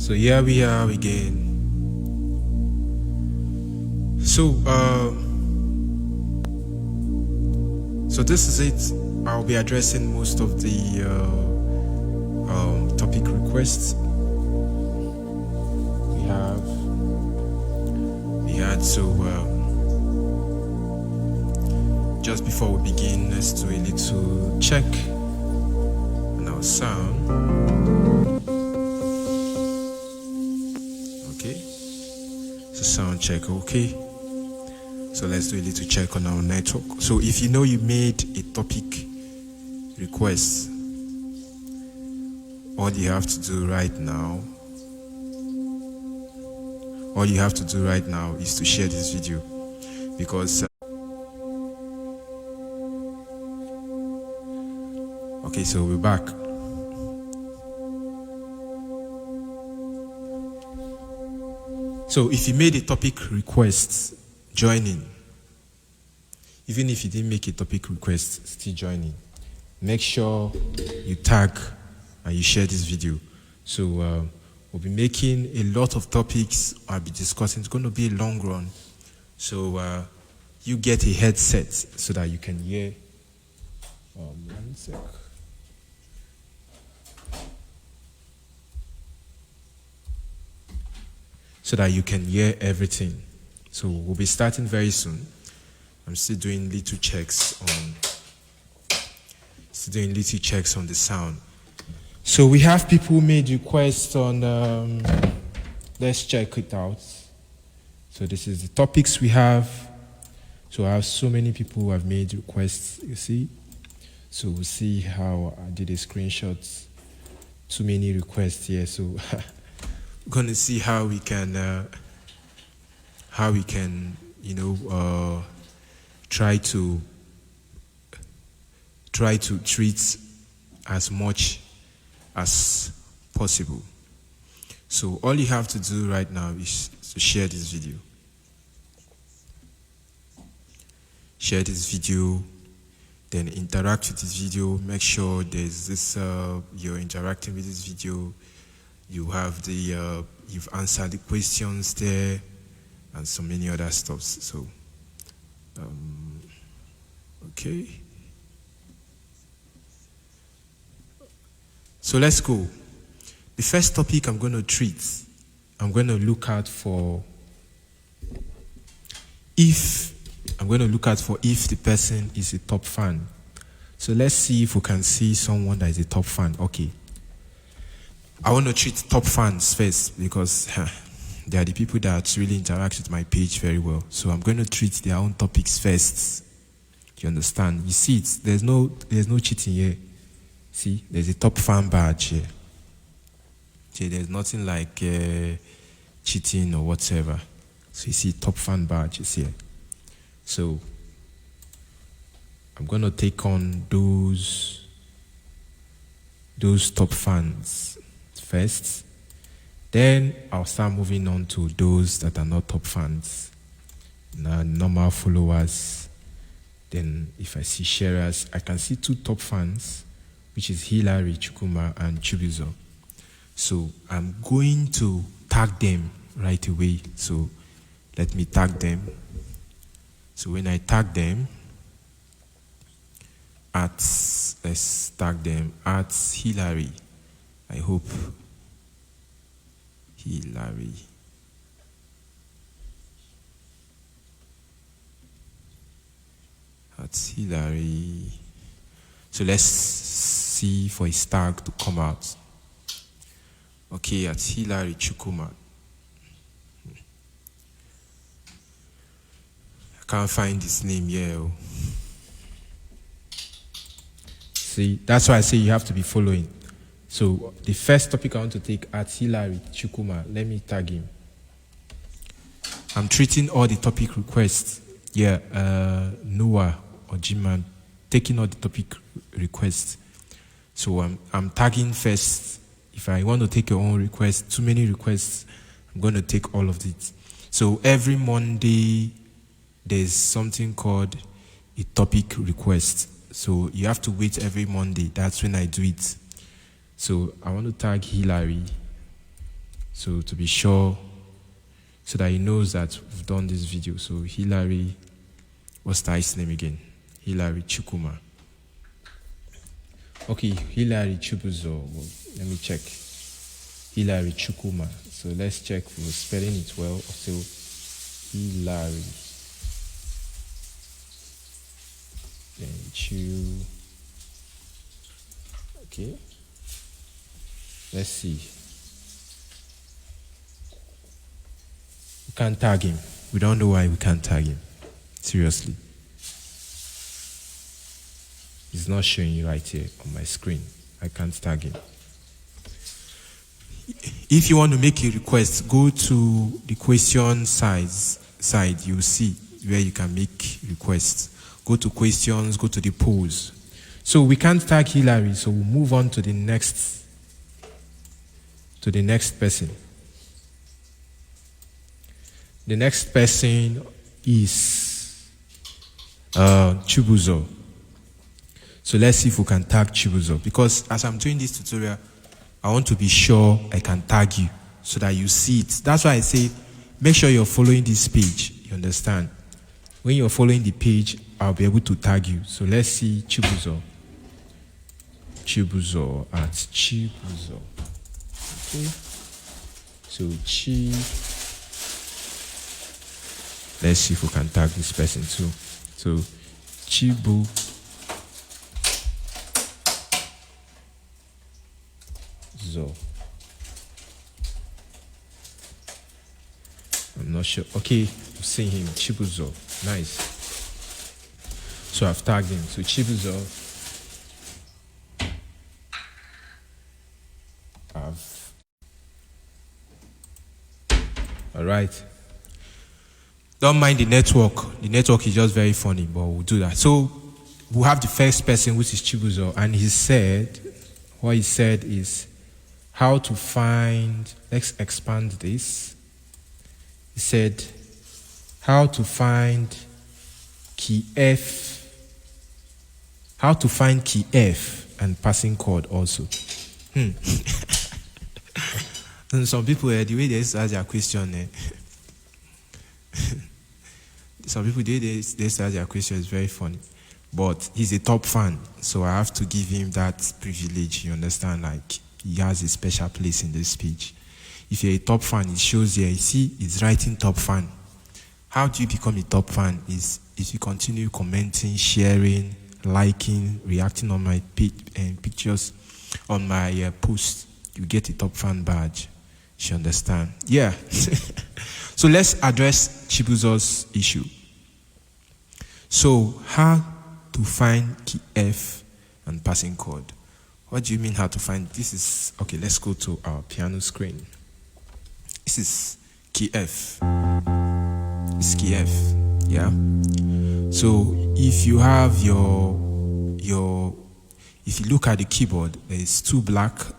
So here we are again. So this is it. I'll be addressing most of the topic requests we had. So just before we begin, let's do a little check on our sound. Okay, so sound check. Okay, so let's do a little check on our network. So if you know you made a topic request, all you have to do right now is to share this video, because okay, so we're back. So if you made a topic request, join in. Even if you didn't make a topic request, still join in. Make sure you tag and you share this video. So we'll be making a lot of topics I'll be discussing. It's going to be a long run. So you get a headset so that you can hear. 1 sec. So that you can hear everything. So we'll be starting very soon. I'm still doing little checks on the sound. So we have people who made requests on, let's check it out. So this is the topics we have. So I have so many people who have made requests, you see. So we'll see how I did a screenshot. Too many requests here, so we're going to see how we can, try to treat as much as possible. So all you have to do right now is to share this video. Share this video, then interact with this video. Make sure there's this, you're interacting with this video. You have you've answered the questions there, and so many other stuff. So, okay. So let's go. The first topic I'm going to treat, I'm going to look out for if the person is a top fan. So let's see if we can see someone that is a top fan. Okay. I want to treat top fans first, because they are the people that really interact with my page very well. So I'm going to treat their own topics first. You understand? You see it. There's no cheating here. See, there's a top fan badge here. See, there's nothing like cheating or whatever. So you see, top fan badge is here. So I'm going to take on those top fans first. Then I'll start moving on to those that are not top fans, normal followers. Then if I see sharers, I can see 2 top fans, which is Hilary Chukwuma and Chubizo. So I'm going to tag them right away. So let me tag them. So when I tag them, let's tag them at Hilary. I hope Hilary. At Hilary. So let's see for his tag to come out. Okay, at Hilary Chukwuma. I can't find his name here. See, that's why I say you have to be following. So the first topic I want to take at Hilary Chukwuma. Let me tag him. I'm treating all the topic requests. Yeah, Noah or Jim, taking all the topic requests. So I'm tagging first. If I want to take your own request, too many requests, I'm going to take all of it. So every Monday, there's something called a topic request. So you have to wait every Monday. That's when I do it. So I want to tag Hilary. So to be sure, so that he knows that we've done this video. So Hillary, what's his name again? Hillary Chukuma. Okay, Hillary Chubuzo. Well, let me check. Hillary Chukuma. So let's check if we're spelling it well. So Hillary. Then Okay. Let's see. We can't tag him. We don't know why we can't tag him. Seriously. It's not showing you right here on my screen. I can't tag him. If you want to make a request, go to the question side. You'll see where you can make requests. Go to questions, go to the polls. So we can't tag Hillary, so we'll move on to the next person. The next person is Chibuzo. So let's see if we can tag Chibuzo. Because as I'm doing this tutorial, I want to be sure I can tag you so that you see it. That's why I say make sure you're following this page. You understand? When you're following the page, I'll be able to tag you. So let's see Chibuzo. Chibuzo at Chibuzo. Okay. So let's see if we can tag this person too. So Chibuzo. I'm not sure. Okay, I'm seeing him. Chibuzo. Nice. So I've tagged him. So Chibuzo. All right. Don't mind the network. The network is just very funny, but we'll do that. So we'll have the first person, which is Chibuzo, and what he said is how to find. Let's expand this. He said how to find key F. How to find key F and passing code also. And some people, the way they answer their question, some people, they answer their question is very funny. But he's a top fan, so I have to give him that privilege, you understand? Like, he has a special place in this speech. If you're a top fan, it shows here. You see, it's writing top fan. How do you become a top fan? Is if you continue commenting, sharing, liking, reacting on my pictures, on my posts, you get a top fan badge. You understand? Yeah. So let's address Chibuzo's issue. So how to find key F and passing code? What do you mean how to find? This is, okay, let's go to our piano screen. This is key F. It's key F, yeah? So if you have if you look at the keyboard, there's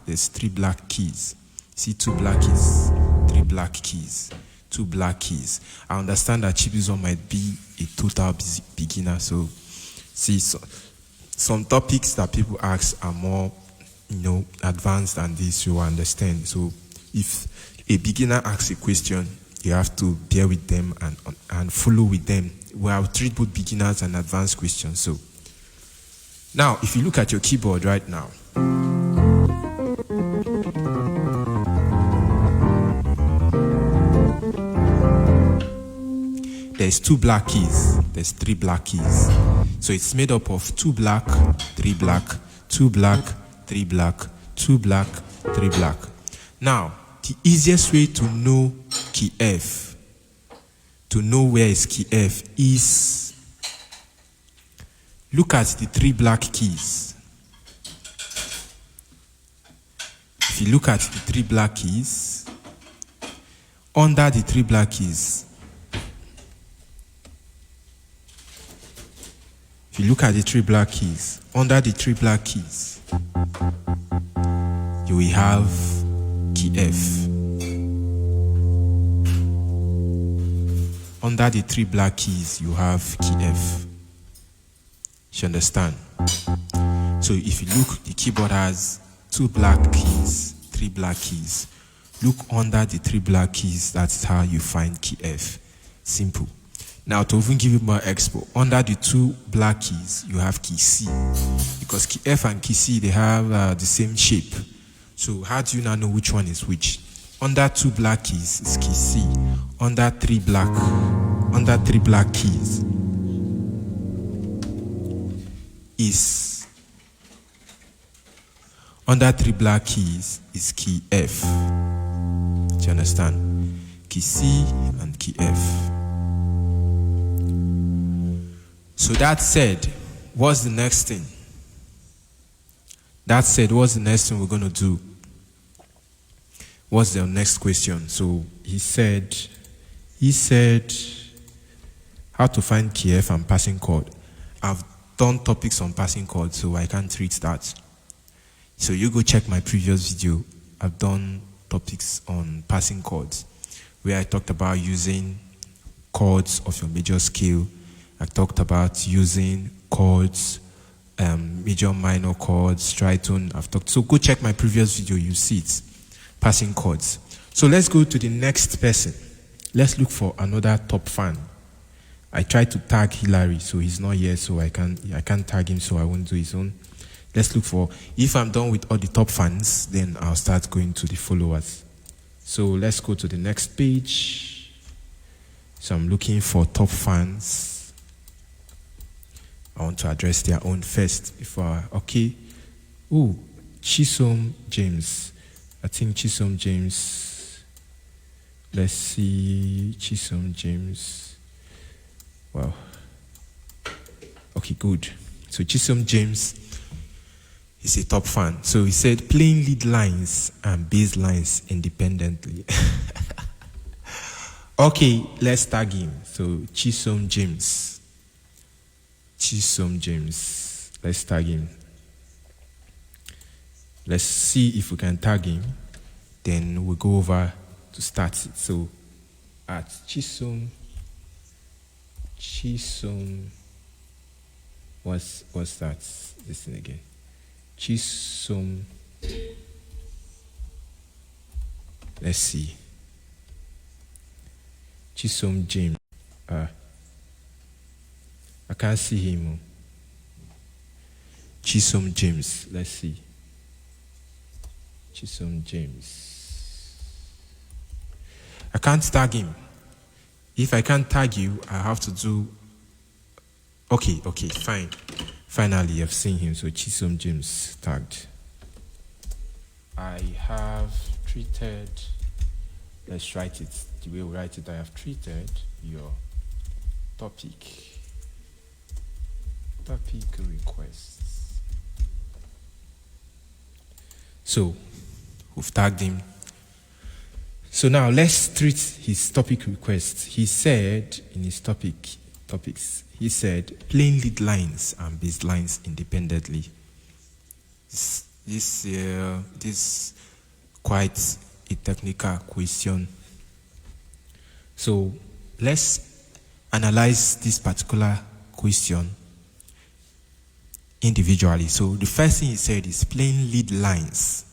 there's 3 black keys. See 2 black keys, 3 black keys, 2 black keys. I understand that Chibuzo might be a total beginner, so see, some topics that people ask are more, advanced than this, you understand. So if a beginner asks a question, you have to bear with them and follow with them. I'll treat both beginners and advanced questions. So now, if you look at your keyboard right now, there's 2 black keys, there's 3 black keys. So it's made up of 2 black, 3 black, 2 black, 3 black, 2 black, 3 black. Now, the easiest way to know key F, to know where is key F, is look at the 3 black keys. If you look at the 3 black keys, under the 3 black keys, if you look at the 3 black keys, under the 3 black keys, you will have key F. Under the 3 black keys, you have key F. You understand? So if you look, the keyboard has 2 black keys, 3 black keys. look under the 3 black keys. That's how you find key F. Simple. Now, to even give you more expo, under the 2 black keys, you have key C. Because key F and key C, they have the same shape. So how do you now know which one is which? Under 2 black keys is key C. Under 3 black keys is key F. Do you understand? Key C and key F. So that said, what's the next thing? What's the next thing we're going to do? What's the next question? So he said, how to find key F and passing chord. I've done topics on passing chord, so I can't treat that. So you go check my previous video. I've done topics on passing chords, where I talked about using chords of your major scale. I talked about using chords, major, minor chords, tritone. So go check my previous video, you see it. Passing chords. So let's go to the next person. Let's look for another top fan. I tried to tag Hilary, so he's not here, so I can't tag him, so I won't do his own. Let's look for, if I'm done with all the top fans, then I'll start going to the followers. So let's go to the next page. So I'm looking for top fans. I want to address their own first before, okay. Oh, Chisom James. I think Chisom James. Let's see, Chisom James. Wow. Okay, good. So Chisom James is a top fan. So he said, playing lead lines and bass lines independently. Okay, let's tag him. So Chisom James. Let's tag him. Let's see if we can tag him. Then we'll go over to start it. So at Chisom, what's that? Listen again. Chisom. Let's see. Chisom James. I can't see him. Chisom James. Let's see. Chisom James. I can't tag him. If I can't tag you, I have to do. Okay, fine. Finally, I've seen him. So Chisom James tagged. I have treated. Let's write it the way we write it. I have treated your topic requests. So we've tagged him. So now let's treat his topic request. He said in his topics, he said playing lead lines and bass lines independently. This quite a technical question. So let's analyze this particular question individually. So the first thing he said is playing lead lines.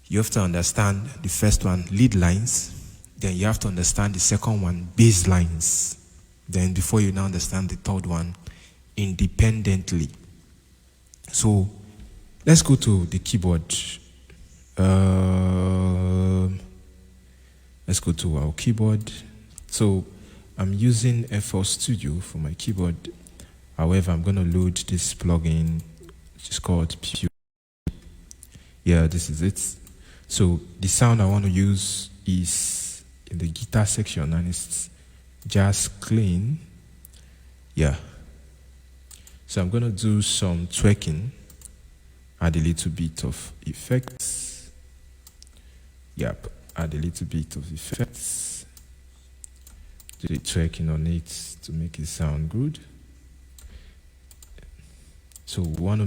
You have to understand the first one, lead lines. Then you have to understand the second one, bass lines. Then before you now understand the third one, independently. So let's go to the keyboard. Let's go to our keyboard. So I'm using FL Studio for my keyboard. However, I'm going to load this plugin, which is called Pew. Yeah, this is it. So the sound I want to use is in the guitar section, and it's just clean. Yeah. So I'm going to do some twerking, add a little bit of effects. Yep, add a little bit of effects. Do the twerking on it to make it sound good. So we want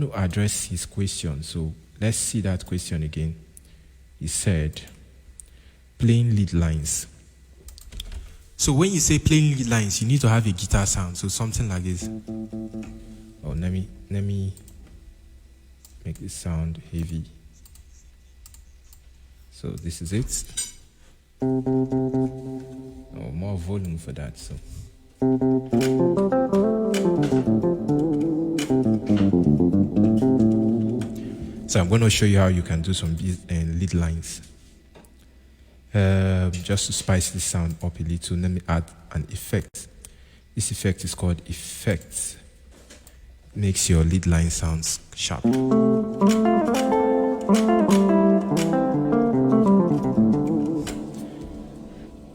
to address his question. So let's see that question again. He said, playing lead lines. So when you say playing lead lines, you need to have a guitar sound. So something like this. Oh, let me make make this sound heavy. So this is it. Oh, more volume for that. So I'm going to show you how you can do some lead lines. Just to spice this sound up a little, let me add an effect. This effect is called effect. Makes your lead line sounds sharp.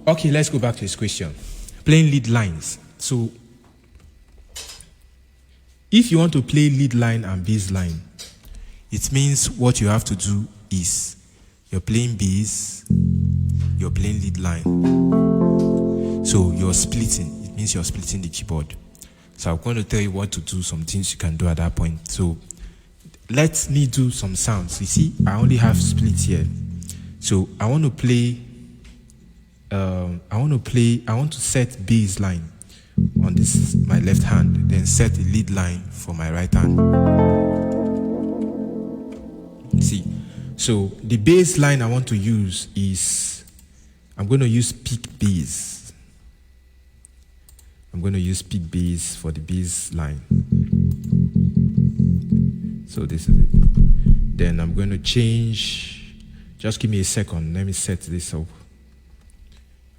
Okay, let's go back to this question. Playing lead lines. So, if you want to play lead line and bass line, it means what you have to do is you're playing bass, you're playing lead line. So you're splitting. It means you're splitting the keyboard. So I'm going to tell you what to do, some things you can do at that point. So let me do some sounds. You see, I only have split here. So I want to play, I want to set bass line on this, my left hand, then set the lead line for my right hand. See, so the bass line I want to use is, I'm going to use peak bass. I'm going to use peak bass for the bass line. So this is it. Then I'm going to change, just give me a second, let me set this up.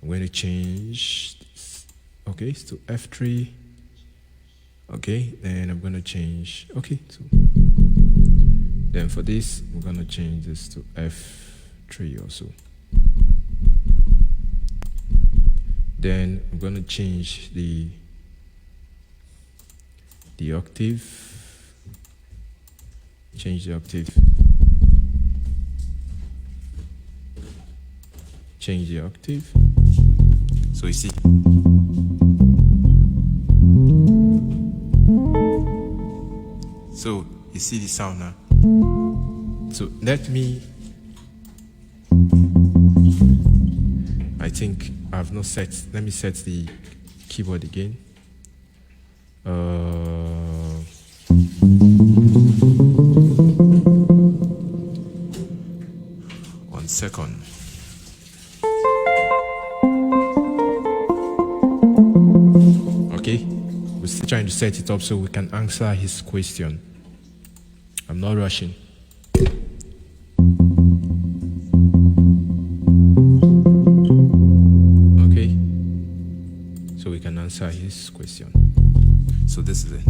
I'm going to change this, okay, to F3. Okay, then I'm going to change, okay, so then for this, we're going to change this to F3 also. Then I'm going to change the octave. Change the octave. Change the octave. So you see. So you see the sound now. So let me, I think I've not set, let me set the keyboard again. 1 second. Okay, we're still trying to set it up so we can answer his question. I'm not rushing. Okay, so we can answer his question. So this is it.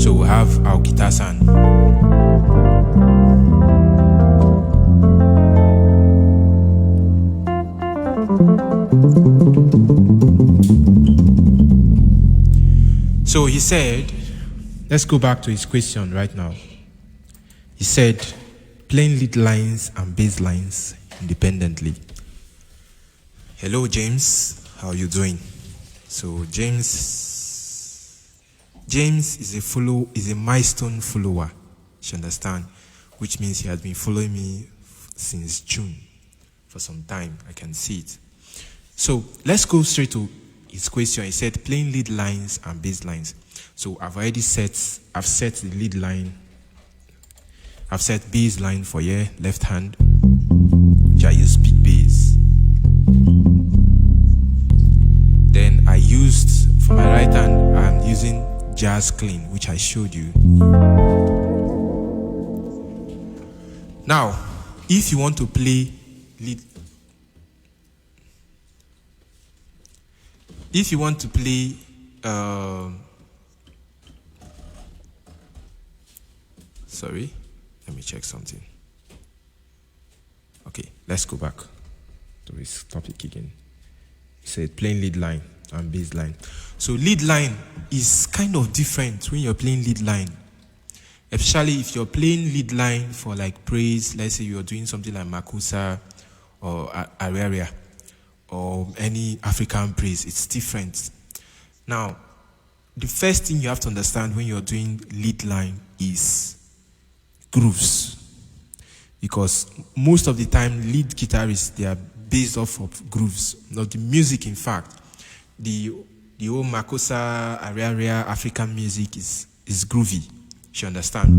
So we have our guitar sound. So he said, let's go back to his question right now. He said, playing lead lines and bass lines independently. Hello, James. How are you doing? So James is a milestone follower. You understand? Which means he has been following me since June for some time. I can see it. So let's go straight to his question. He said playing lead lines and bass lines. So I've set the lead line. I've set bass line for here, left hand, which I use peak bass. Then I used, for my right hand, I'm using jazz clean, which I showed you. Now, if you want to play lead, if you want to play sorry, let me check something. Okay, let's go back to this topic again. He said playing lead line and bass line. So lead line is kind of different when you're playing lead line. Especially if you're playing lead line for like praise, let's say you're doing something like Makossa or Araria or any African praise, it's different. Now, the first thing you have to understand when you're doing lead line is grooves. Because most of the time, lead guitarists, they are based off of grooves. Not the music, in fact. The whole Makossa, Araria, African music is groovy. You understand?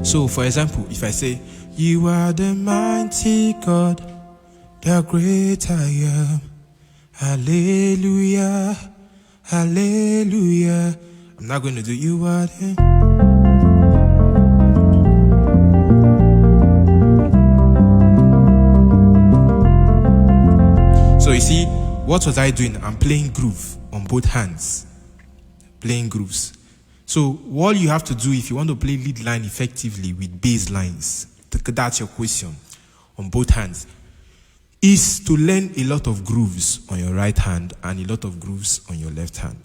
So, for example, if I say, you are the mighty God, the great I am, hallelujah, hallelujah. I'm not going to do you are the... So you see, what was I doing? I'm playing groove on both hands. Playing grooves. So all you have to do if you want to play lead line effectively with bass lines, that's your question, on both hands, is to learn a lot of grooves on your right hand and a lot of grooves on your left hand.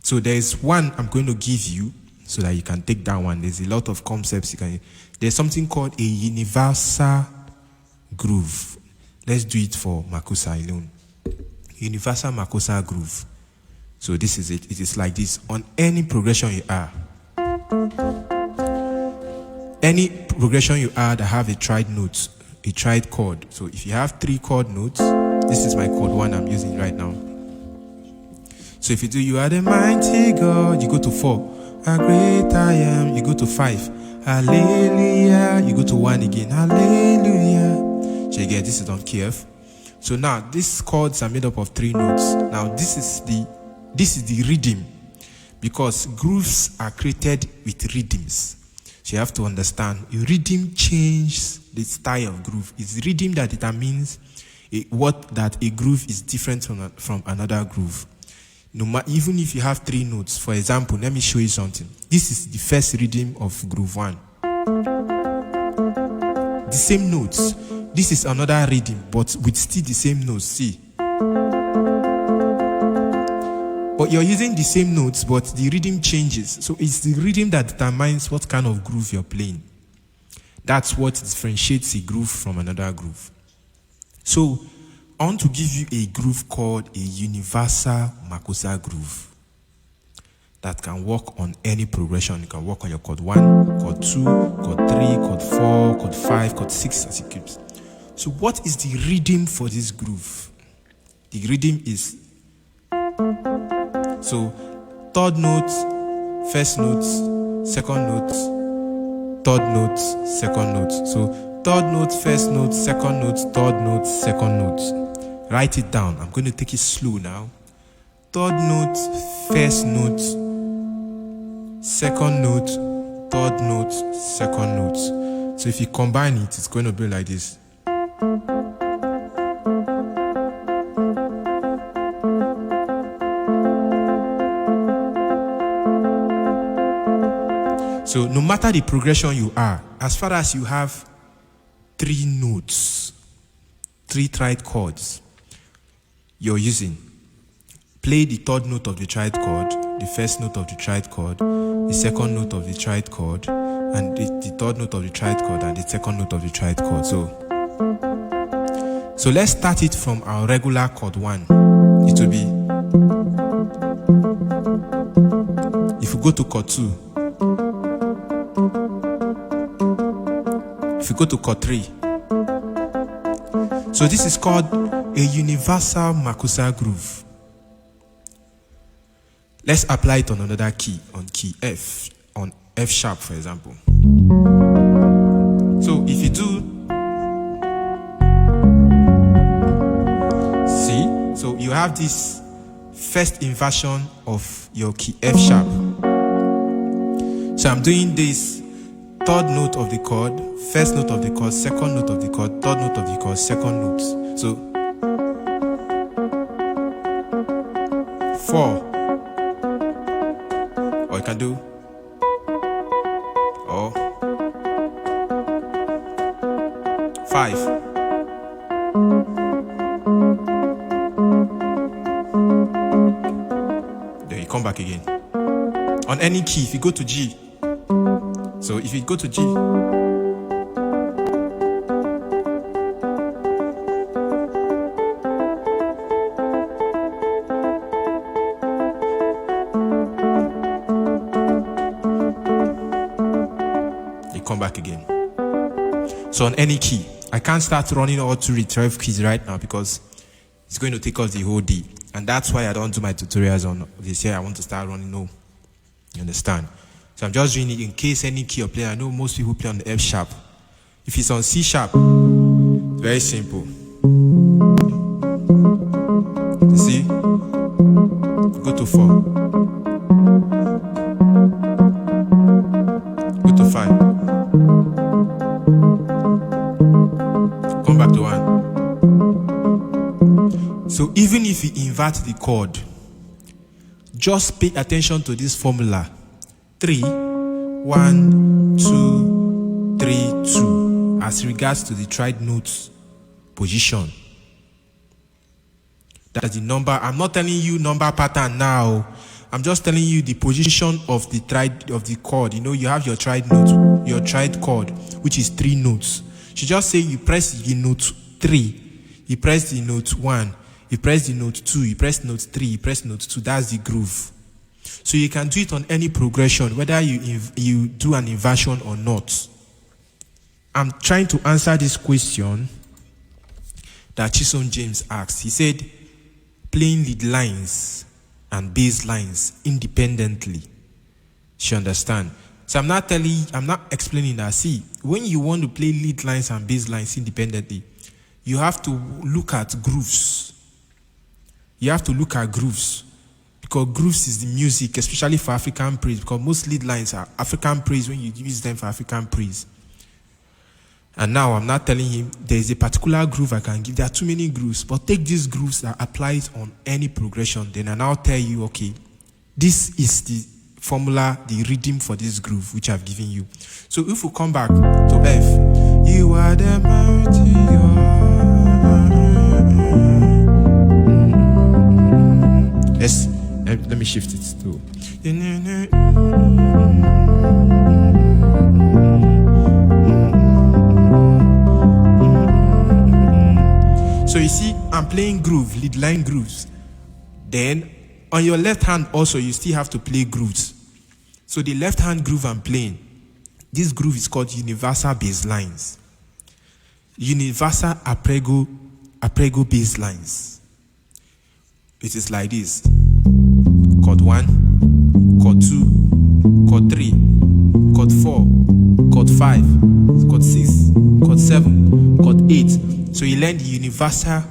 So there's one I'm going to give you so that you can take that one. There's a lot of concepts you can. There's something called a universal groove. Let's do it for Makossa alone. Universal Makossa groove. So this is it. It is like this. On any progression you are, any progression you are that have a triad note, a triad chord. So if you have 3 chord notes, this is my chord 1 I'm using right now. So if you do, you are the mighty God, you go to 4. How great I am, you go to 5. Hallelujah, you go to 1 again. Hallelujah. So again, this is on key F. So now these chords are made up of 3 notes. Now this is the rhythm, because grooves are created with rhythms. So you have to understand, a rhythm changes the style of groove. It's the rhythm that determines that a groove is different from another groove. Even if you have 3 notes, for example, let me show you something. This is the first rhythm of groove 1. The same notes. This is another rhythm, but with still the same notes. See. But you're using the same notes, but the rhythm changes. So it's the rhythm that determines what kind of groove you're playing. That's what differentiates a groove from another groove. So I want to give you a groove called a universal Makossa groove that can work on any progression. You can work on your chord 1, chord 2, chord 3, chord 4, chord 5, chord 6 as it keeps. So what is the rhythm for this groove? The rhythm is, so 3rd note, 1st note, 2nd note, 3rd note, 2nd note. So 3rd note, 1st note, 2nd note, 3rd note, 2nd note. Write it down. I'm going to take it slow now. 3rd note, 1st note, 2nd note, 3rd note, 2nd note. So if you combine it, it's going to be like this. So no matter the progression you are, as far as you have 3 notes, 3 triad chords you're using, play the 3rd note of the triad chord, the 1st note of the triad chord, the 2nd note of the triad chord, and the 3rd note of the triad chord, and the 2nd note of the triad chord. So let's start it from our regular chord 1. It will be, if you go to chord 2, if you go to chord 3. So this is called a universal Makossa groove. Let's apply it on another key, on key F, on F sharp, for example. So if you do, see, so you have this first inversion of your key F sharp. So I'm doing this 3rd note of the chord, 1st note of the chord, 2nd note of the chord, 3rd note of the chord, 2nd note. So 4. Or you can do, or 5. Then you come back again. On any key, if you go to G, so if you go to G, you come back again. So on any key, I can't start running all 2 12 keys right now because it's going to take us the whole day. And that's why I don't do my tutorials on this here. I want to start running. No. You understand? So I'm just doing it in case any key you're playing. I know most people play on the F sharp. If it's on C sharp, very simple. You see? Go to 4. Go to 5. Come back to 1. So even if you invert the chord, just pay attention to this formula. 3, 1, 2, 3, 2, as regards to the tried notes position. That's the number. I'm not telling you number pattern now. I'm just telling you the position of the chord. You know, you have your tried note, your tried chord, which is 3 notes. You just say you press the note 3, you press the note 1, you press the note 2, you press note 3, you press note 2. That's the groove. So you can do it on any progression, whether you do an inversion or not. I'm trying to answer this question that Chisom James asked. He said, playing lead lines and bass lines independently. You understand? So I'm not explaining that. See, when you want to play lead lines and bass lines independently, you have to look at grooves. You have to look at grooves. Because grooves is the music, especially for African praise, because most lead lines are African praise when you use them for African praise. And now I'm not telling him there is a particular groove I can give. There are too many grooves, but take these grooves that applies on any progression. Then I now tell you, okay, this is the formula, the rhythm for this groove which I've given you. So if we come back to F, you are the mighty God. Yes, let me shift it to. So you see, I'm playing groove, lead line grooves. Then on your left hand also, you still have to play grooves. So the left hand groove I'm playing, this groove is called universal bass lines. Universal arpeggo bass lines. It is like this. Chord 1, chord 2, chord 3, chord 4, chord 5, chord 6, chord 7, chord 8. So you learn the universal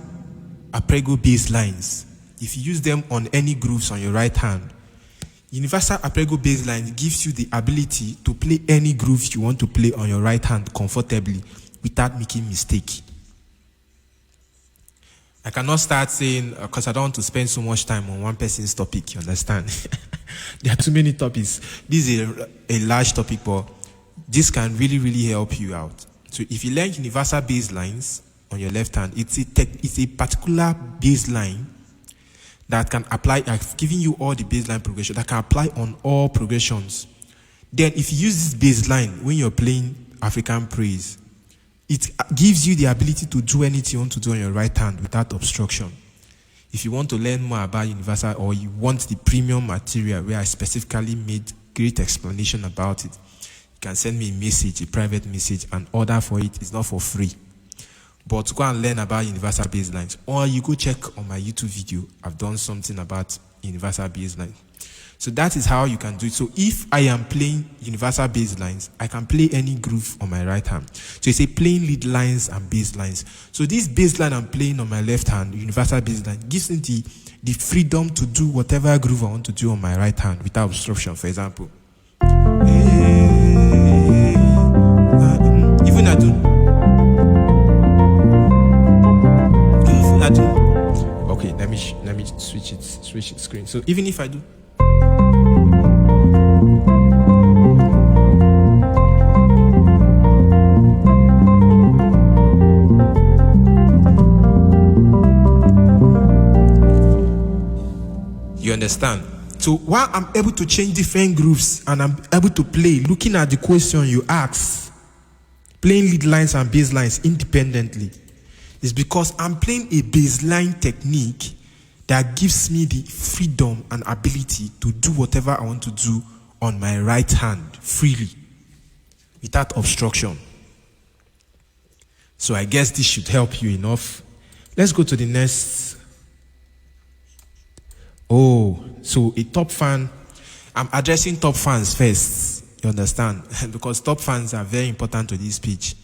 arpeggo bass lines. If you use them on any grooves on your right hand, universal arpeggo bass lines gives you the ability to play any grooves you want to play on your right hand comfortably without making mistake. I cannot start saying, because I don't want to spend so much time on one person's topic, you understand? There are too many topics. This is a large topic, but this can really, really help you out. So if you learn universal bass lines on your left hand, it's a particular bass line that can apply. I've given you all the bass line progression that can apply on all progressions. Then if you use this bass line when you're playing African praise, it gives you the ability to do anything you want to do on your right hand without obstruction. If you want to learn more about universal, or you want the premium material where I specifically made great explanation about it, you can send me a message, a private message, and order for it. It's not for free. But go and learn about universal bass lines. Or you go check on my YouTube video. I've done something about universal bass lines. So that is how you can do it. So if I am playing universal bass lines, I can play any groove on my right hand. So it's a playing lead lines and bass lines. So this bass line I'm playing on my left hand, universal bass line, gives me the freedom to do whatever groove I want to do on my right hand without obstruction. For example, even I do. Okay, let me switch screen. So even if I do. You understand? So while I'm able to change different grooves and I'm able to play, looking at the question you ask, playing lead lines and bass lines independently, is because I'm playing a bassline technique that gives me the freedom and ability to do whatever I want to do on my right hand freely, without obstruction. So I guess this should help you enough. Let's go to the next. Oh, so a top fan. I'm addressing top fans first. You understand? Because top fans are very important to this page.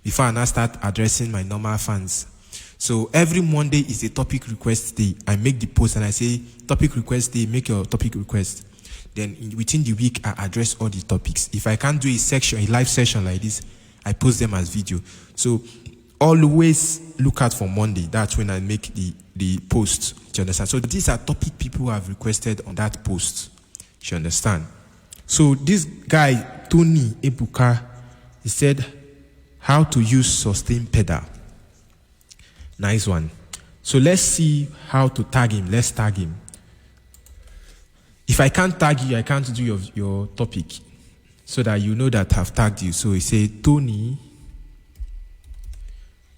Before I now start addressing my normal fans. So every Monday is a topic request day. I make the post and I say, topic request day, make your topic request. Then within the week, I address all the topics. If I can't do a live session like this, I post them as video. So always look out for Monday. That's when I make the post. Do you understand? So these are topic people have requested on that post. Do you understand? So this guy, Tony Ebuka, he said how to use sustain pedal. Nice one. So let's see how to tag him. Let's tag him. If I can't tag you, I can't do your topic so that you know that I've tagged you. So he said, Tony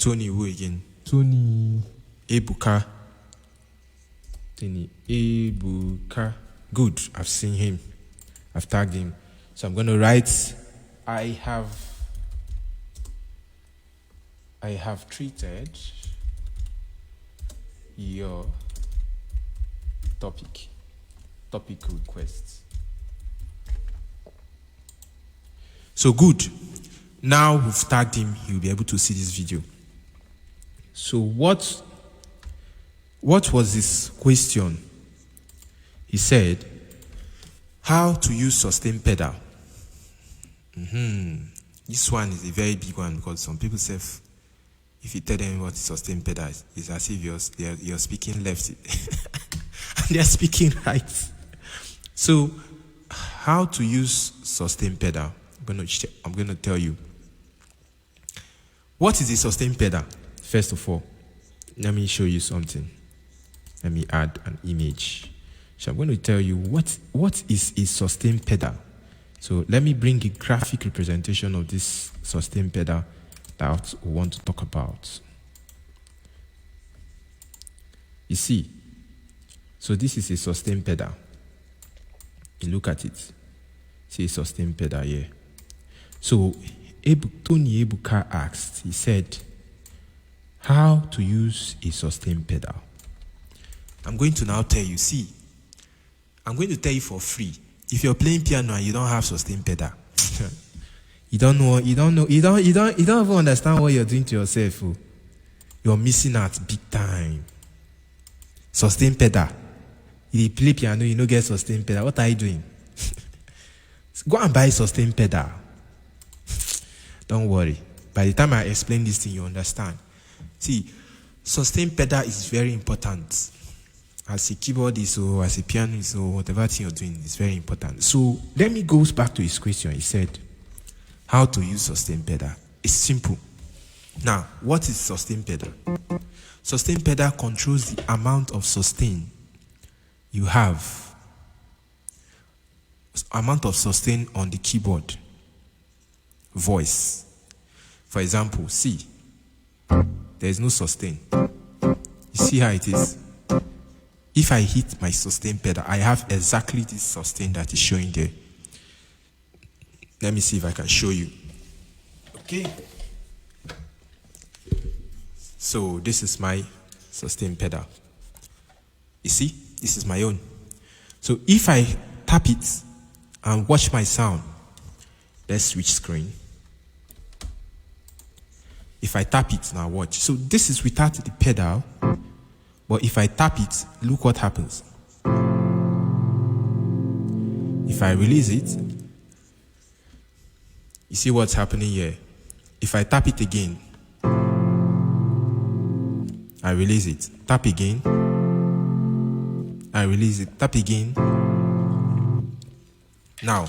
who again? Tony Ebuka. Tony Ebuka. Good. I've seen him. I've tagged him. So I'm going to write, I have treated your topic requests. So good. Now we've tagged him, he'll be able to see this video. So what was his question? He said, how to use sustain pedal. This one is a very big one because some people say if you tell them what is sustain pedal, it's as if you're speaking left and they're speaking right. So how to use sustain pedal? I'm going to tell you. What is a sustain pedal? First of all, let me show you something. Let me add an image. So I'm going to tell you what is a sustain pedal. So let me bring a graphic representation of this sustain pedal that we want to talk about. You see, so this is a sustain pedal. You look at it. See a sustain pedal here. So Tony Ebuka asked, he said, how to use a sustain pedal. I'm going to now tell you, see, I'm going to tell you for free. If you're playing piano and you don't have sustain pedal, you don't even understand what you're doing to yourself. Oh. You're missing out big time. Sustain pedal. If you play piano, you don't get sustain pedal. What are you doing? Go and buy sustain pedal. Don't worry. By the time I explain this thing, you understand. See, sustain pedal is very important. As a keyboardist or as a pianist or whatever thing you're doing, it's very important. So let me go back to his question. He said, how to use sustain pedal. It's simple. Now, what is sustain pedal? Sustain pedal controls the amount of sustain you have. Amount of sustain on the keyboard. Voice. For example, see, there is no sustain. You see how it is? If I hit my sustain pedal, I have exactly this sustain that is showing there. Let me see if I can show you. Okay. So this is my sustain pedal. You see, this is my own. So if I tap it and watch my sound, let's switch screen. If I tap it now, watch. So this is without the pedal. But if I tap it, look what happens. If I release it, you see what's happening here. If I tap it again, I release it. Tap again. I release it. Tap again. Now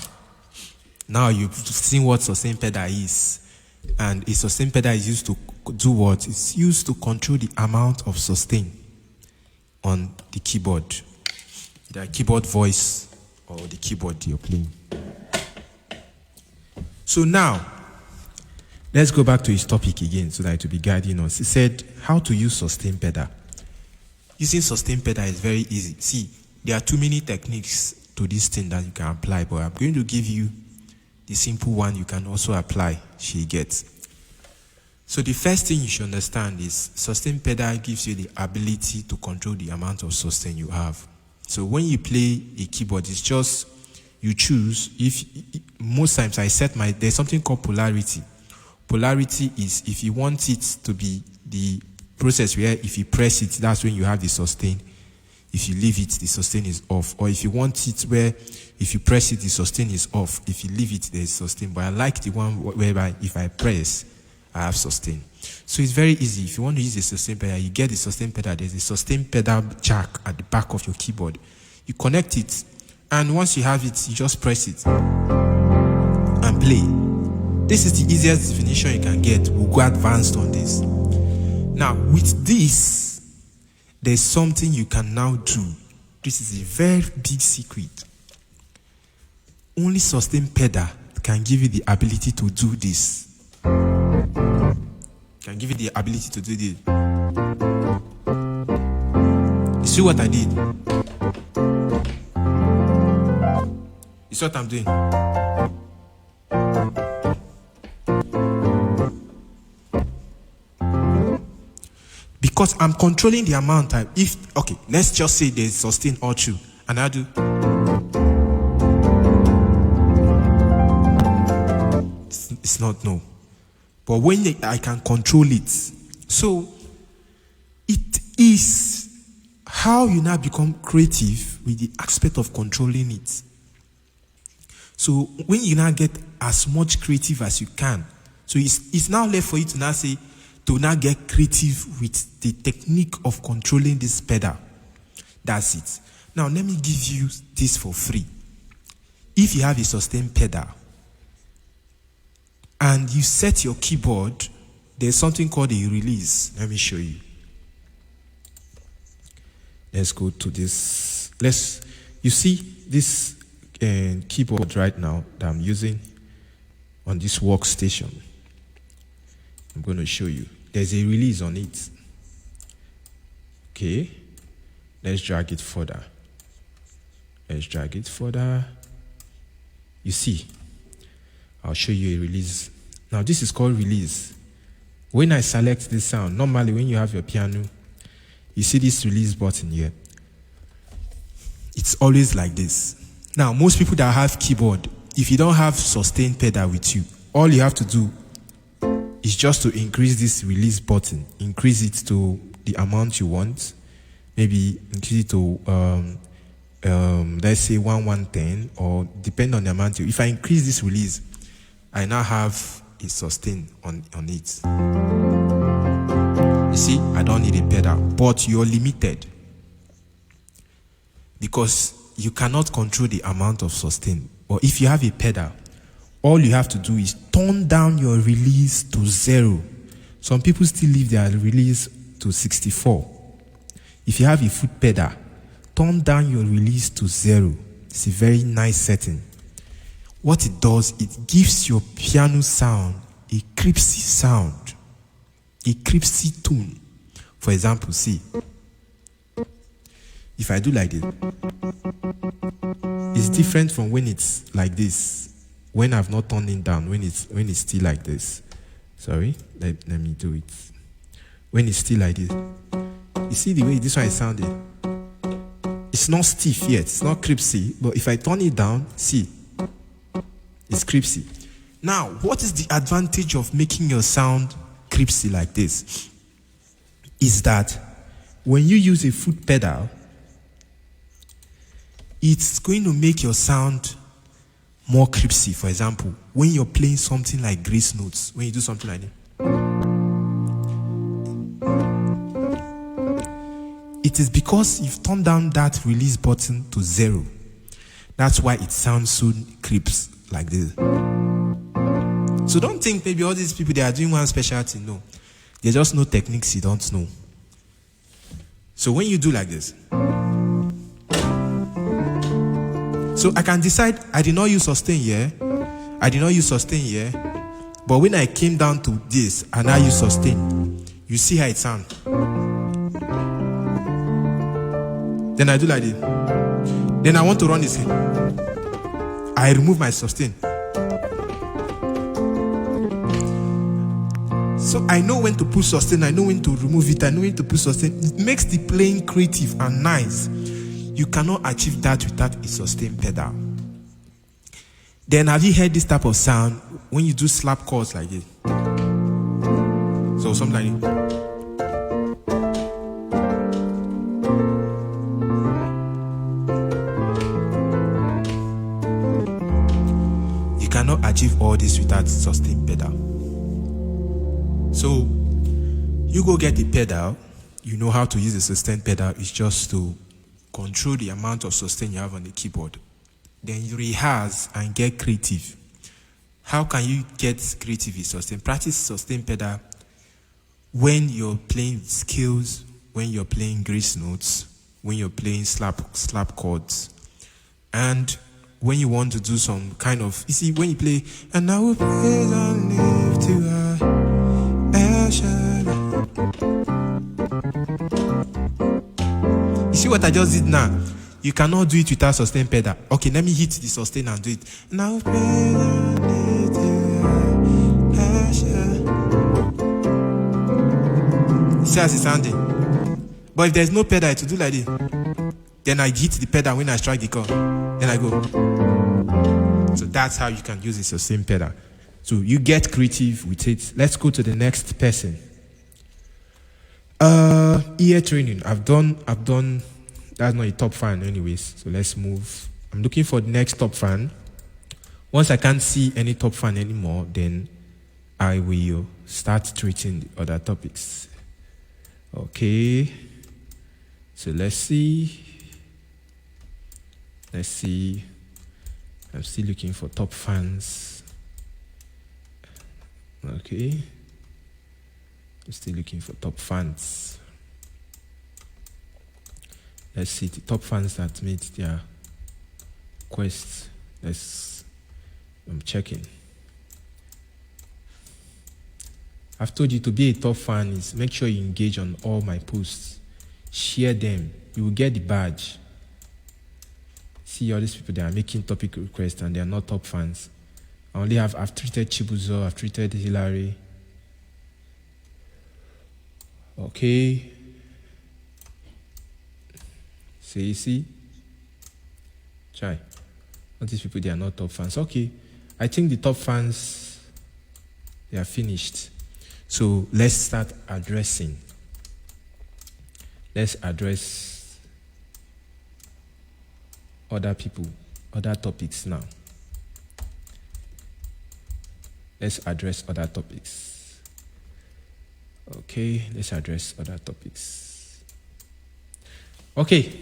you've seen what sustain pedal is. And a sustain pedal is used to do what? It's used to control the amount of sustain on the keyboard. The keyboard voice or the keyboard you're playing. So now, let's go back to his topic again so that it will be guiding us. He said, how to use sustain pedal. Using sustain pedal is very easy. See, there are too many techniques to this thing that you can apply, but I'm going to give you the simple one you can also apply. She gets. So the first thing you should understand is sustain pedal gives you the ability to control the amount of sustain you have. So when you play a keyboard, it's just you choose. If most times I set there's something called polarity. Polarity is if you want it to be the process where if you press it, that's when you have the sustain. If you leave it, the sustain is off. Or if you want it where if you press it, the sustain is off. If you leave it, there's sustain. But I like the one whereby if I press, I have sustain. So it's very easy. If you want to use a sustain pedal, you get the sustain pedal. There's a sustain pedal jack at the back of your keyboard. You connect it, and once you have it, you just press it and play. This is the easiest definition you can get. We'll go advanced on this. Now, with this, there's something you can now do. This is a very big secret. Only sustain pedal can give you the ability to do this. Can give you the ability to do this. You see what I did? You see what I'm doing? Because I'm controlling the amount of okay, let's just say there's sustain all through, and I do. It's not no. But when I can control it, so it is how you now become creative with the aspect of controlling it. So when you now get as much creative as you can, so it's now left for you to now say, to now get creative with the technique of controlling this pedal. That's it. Now let me give you this for free. If you have a sustain pedal and you set your keyboard, there's something called a release. Let me show you. Let's go to this. You see this keyboard right now that I'm using on this workstation. I'm going to show you. There's a release on it. Okay. Let's drag it further. You see, I'll show you a release. Now, this is called release. When I select this sound, normally when you have your piano, you see this release button here. It's always like this. Now, most people that have keyboard, if you don't have sustain pedal with you, all you have to do is just to increase this release button. Increase it to the amount you want. Maybe increase it to, let's say 110, or depend on the amount. If I increase this release, I now have a sustain on it. You see, I don't need a pedal, but you're limited because you cannot control the amount of sustain. But if you have a pedal, all you have to do is turn down your release to 0. Some people still leave their release to 64. If you have a foot pedal, turn down your release to 0. It's a very nice setting. What it does, it gives your piano sound a cripsy sound, a cripsy tune. For example, see, if I do like this, it's different from when it's like this. When I've not turned it down, when it's still like this. Sorry, let me do it. When it's still like this. You see the way this one is sounding? It's not stiff yet, it's not cripsy, but if I turn it down, see, it's cripsy. Now, what is the advantage of making your sound cripsy like this? Is that when you use a foot pedal, it's going to make your sound more cripsy. For example, when you're playing something like grace notes, when you do something like that, it is because you've turned down that release button to 0. That's why it sounds so creeps like this. So don't think maybe all these people, they are doing one special thing. No. They just know techniques you don't know. So when you do like this, so I can decide I did not use sustain here. I did not use sustain here. But when I came down to this and I use sustain, you see how it sounds. Then I do like this. Then I want to run this in. I remove my sustain. So I know when to put sustain, I know when to remove it, I know when to put sustain. It makes the playing creative and nice. You cannot achieve that without a sustain pedal. Then have you heard this type of sound when you do slap chords like this? So something like this. You cannot achieve all this without sustain pedal. So you go get the pedal. You know how to use the sustain pedal. It's just to control the amount of sustain you have on the keyboard. Then you rehearse and get creative. How can you get creative with sustain? Practice sustain pedal when you're playing scales, when you're playing grace notes, when you're playing slap chords, and when you want to do some kind of, you see, when you play, and I will praise and live to you see what I just did now? You cannot do it without sustain pedal. Okay, let me hit the sustain and do it. And I will praise and live to you see as it's sounding. But if there's no pedal to do like this, then I hit the pedal when I strike the chord. Then I go. So that's how you can use the sustain pedal. So you get creative with it. Let's go to the next person. Ear training. I've done. That's not a top fan anyways. So let's move. I'm looking for the next top fan. Once I can't see any top fan anymore, then I will start treating the other topics. Okay. So let's see. I'm still looking for top fans. Okay. I'm still looking for top fans. Let's see the top fans that made their quest. I'm checking. I've told you to be a top fan is make sure you engage on all my posts. Share them. You will get the badge. See all these people that are making topic requests and they are not top fans. I've treated Chibuzo, I've treated Hillary. Okay. So you see? Try. All these people, they are not top fans. Okay. I think the top fans, they are finished. So let's start addressing. Let's address other people, other topics now. Let's address other topics. Okay, let's address other topics. Okay,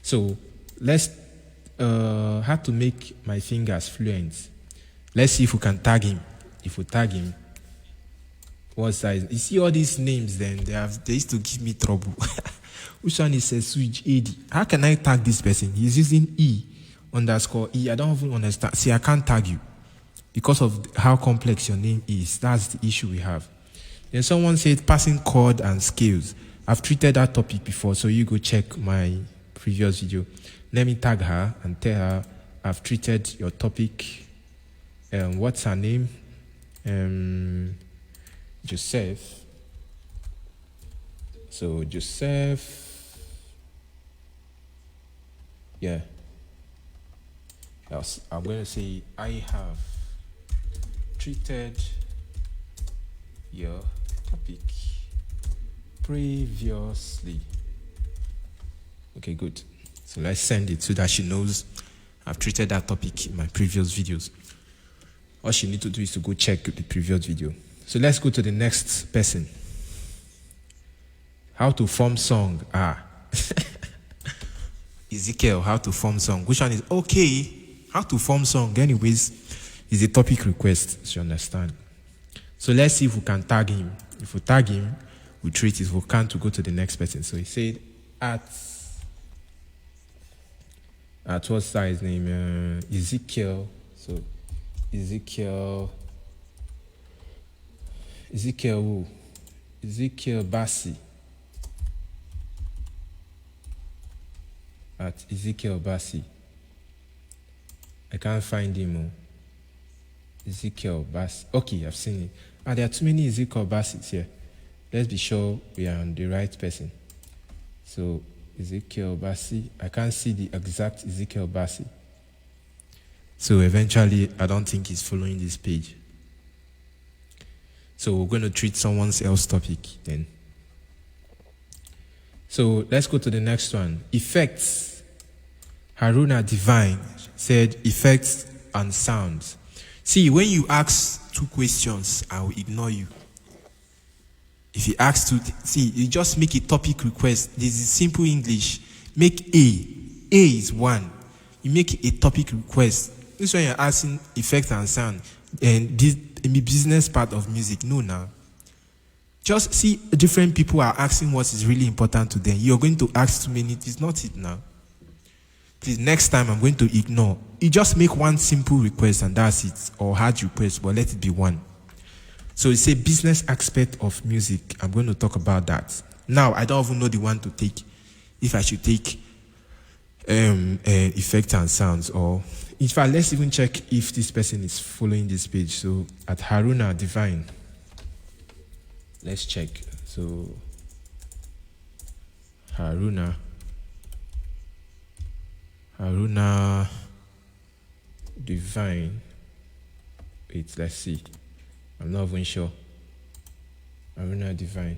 so let's have to make my fingers fluent. Let's see if we can tag him. If we tag him, what size? You see all these names then, they used to give me trouble. Which one is a switch AD? How can I tag this person? He's using E_E. I don't even understand. See, I can't tag you because of how complex your name is. That's the issue we have. Then someone said passing chord and scales. I've treated that topic before, so you go check my previous video. Let me tag her and tell her I've treated your topic. What's her name? Joseph. So Joseph. Yeah. I'm going to say I have treated your topic previously. Okay, good. So let's send it so that she knows I've treated that topic in my previous videos. All she needs to do is to go check the previous video. So let's go to the next person. How to form song. Ezekiel, how to form song. Which one is okay? How to form song, anyways, is a topic request, so you understand. So let's see if we can tag him. If we tag him, we treat it. If we can't, we go to the next person. So he said at what's that his name? Ezekiel. So Ezekiel who? Ezekiel Bassi. At Ezekiel Bassi. I can't find him. Ezekiel Bassi. Okay, I've seen it. There are too many Ezekiel Bassis here. Let's be sure we are on the right person. So Ezekiel Bassi. I can't see the exact Ezekiel Bassi. So eventually, I don't think he's following this page. So we're going to treat someone else's topic then. So let's go to the next one. Effects. Haruna Divine said effects and sounds. See, when you ask 2 questions, I will ignore you. If you ask 2, you just make a topic request. This is simple English. Make A. A is 1. You make a topic request. This one you're asking effects and sound. And this business part of music. No, now. Just see, different people are asking what is really important to them. You're going to ask too many. It's not it now. Please, next time I'm going to ignore. You just make one simple request and that's it. Or hard request, but let it be one. So it's a business aspect of music. I'm going to talk about that. Now, I don't even know the one to take. If I should take effects and sounds, or in fact, let's even check if this person is following this page. So at Haruna Divine, let's check. So Haruna Divine. Wait, let's see. I'm not even sure. Haruna Divine.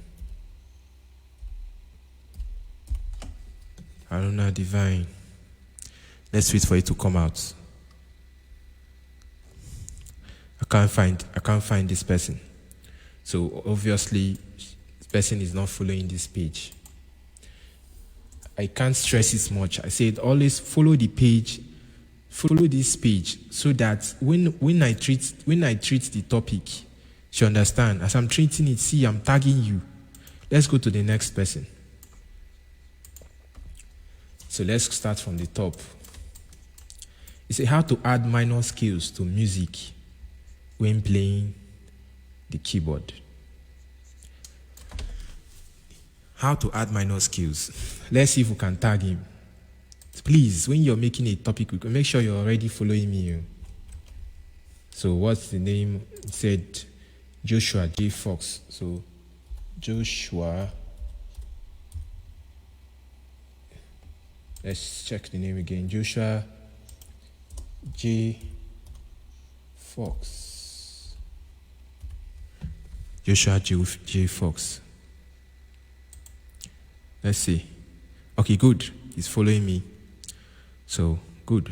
Haruna Divine. Let's wait for it to come out. I can't find this person. So obviously, this person is not following this page. I can't stress it much. I said always follow the page, follow this page, so that when I treat the topic, you understand. As I'm treating it, see, I'm tagging you. Let's go to the next person. So let's start from the top. It's how to add minor scales to music when playing the keyboard. How to add minor scales. Let's see if we can tag him. Please, when you're making a topic, make sure you're already following me. So what's the name? It said Joshua J. Fox. So Joshua. Let's check the name again. Joshua J. Fox. Joshua J. Fox. Let's see. Okay, good. He's following me. So, good.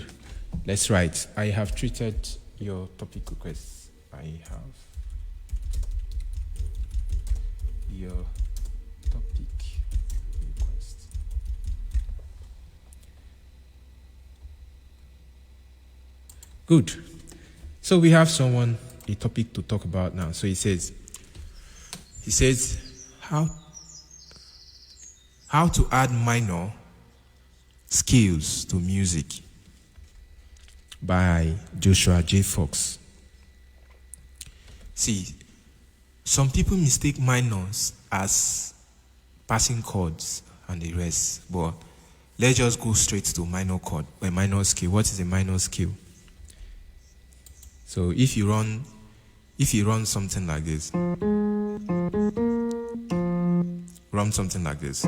Let's write. I have treated your topic requests. I have your topic request. Good. So we have a topic to talk about now. So he says, how to add minor scales to music by Joshua J. Fox. See, some people mistake minors as passing chords and the rest, but let's just go straight to minor chord, a minor scale. What is a minor scale? So if you run something like this, run something like this.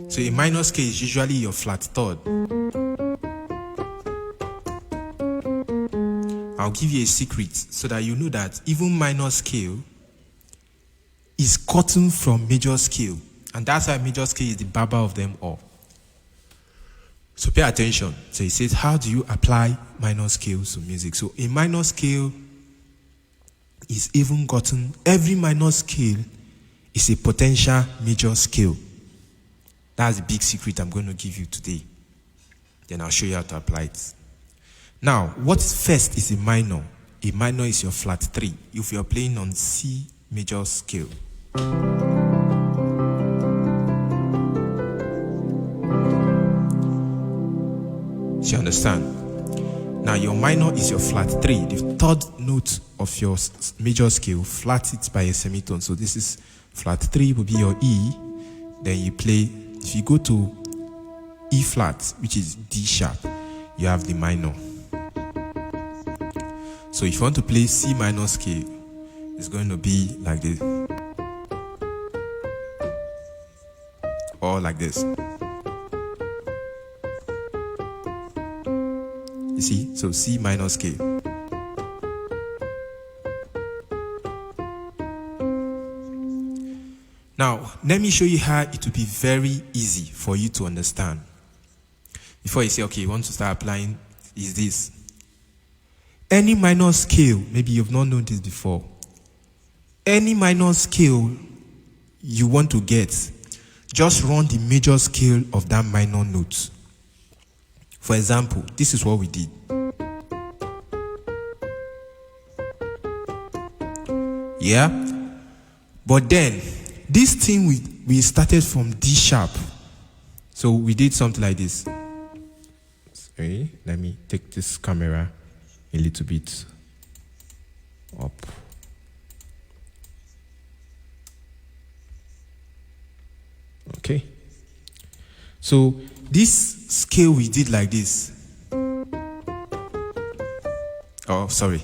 So a minor scale is usually your flat third. I'll give you a secret so that you know that even minor scale is gotten from major scale. And that's why major scale is the baba of them all. So pay attention. So he says, how do you apply minor scales to music? So a minor scale is even gotten, every minor scale is a potential major scale. That's the big secret I'm going to give you today. Then I'll show you how to apply it. Now, what first is a minor? A minor is your flat 3. If you're playing on C major scale. So you understand? Now your minor is your flat 3. The third note of your major scale, flat it by a semitone. So this is flat 3 will be your E. Then you play, if you go to E flat, which is D sharp, you have the minor. So if you want to play C minor scale, is going to be like this. Or like this. You see? So C minor scale. Now, let me show you how it will be very easy for you to understand. Before you say, okay, you want to start applying, is this. Any minor scale, maybe you've not known this before. Any minor scale you want to get, just run the major scale of that minor note. For example, this is what we did. Yeah? But then, this thing we started from D sharp. So we did something like this. Sorry, let me take this camera a little bit up. Okay. So this scale we did like this. Oh, sorry.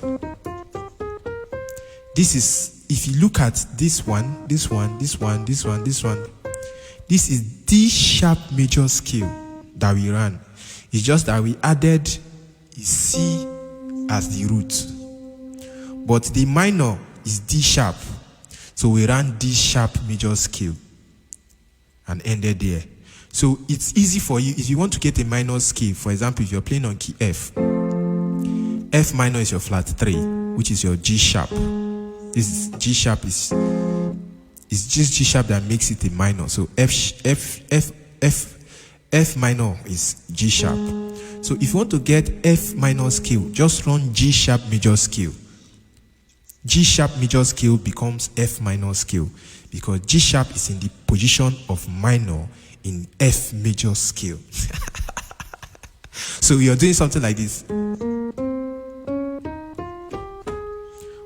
This is, if you look at this one, this one, this one, this one, this one, this is D sharp major scale that we ran. It's just that we added C as the root. But the minor is D sharp. So we ran D sharp major scale and ended there. So it's easy for you if you want to get a minor scale. For example, if you're playing on key F, F minor is your flat 3, which is your G sharp. This is G sharp is just G sharp that makes it a minor. So F minor is G sharp. So if you want to get F minor scale, just run G sharp major scale. G sharp major scale becomes F minor scale because G sharp is in the position of minor in F major scale. So you're doing something like this.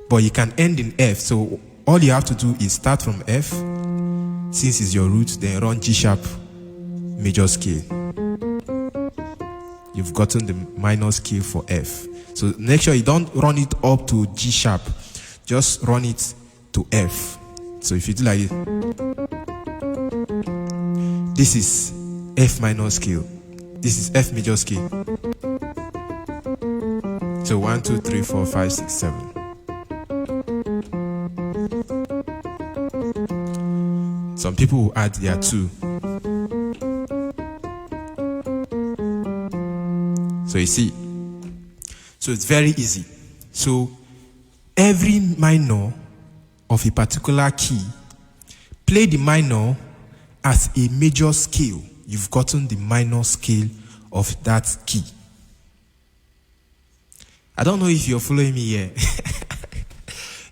But you can end in F. So all you have to do is start from F, since it's your root, then run G sharp major scale. You've gotten the minor scale for F. So make sure you don't run it up to G sharp. Just run it to F. So if you do like this, this is F minor scale. This is F major scale. So 1, 2, 3, 4, 5, 6, 7. Some people will add their 2. So you see, so it's very easy. So every minor of a particular key, play the minor as a major scale. You've gotten the minor scale of that key. I don't know if you're following me here.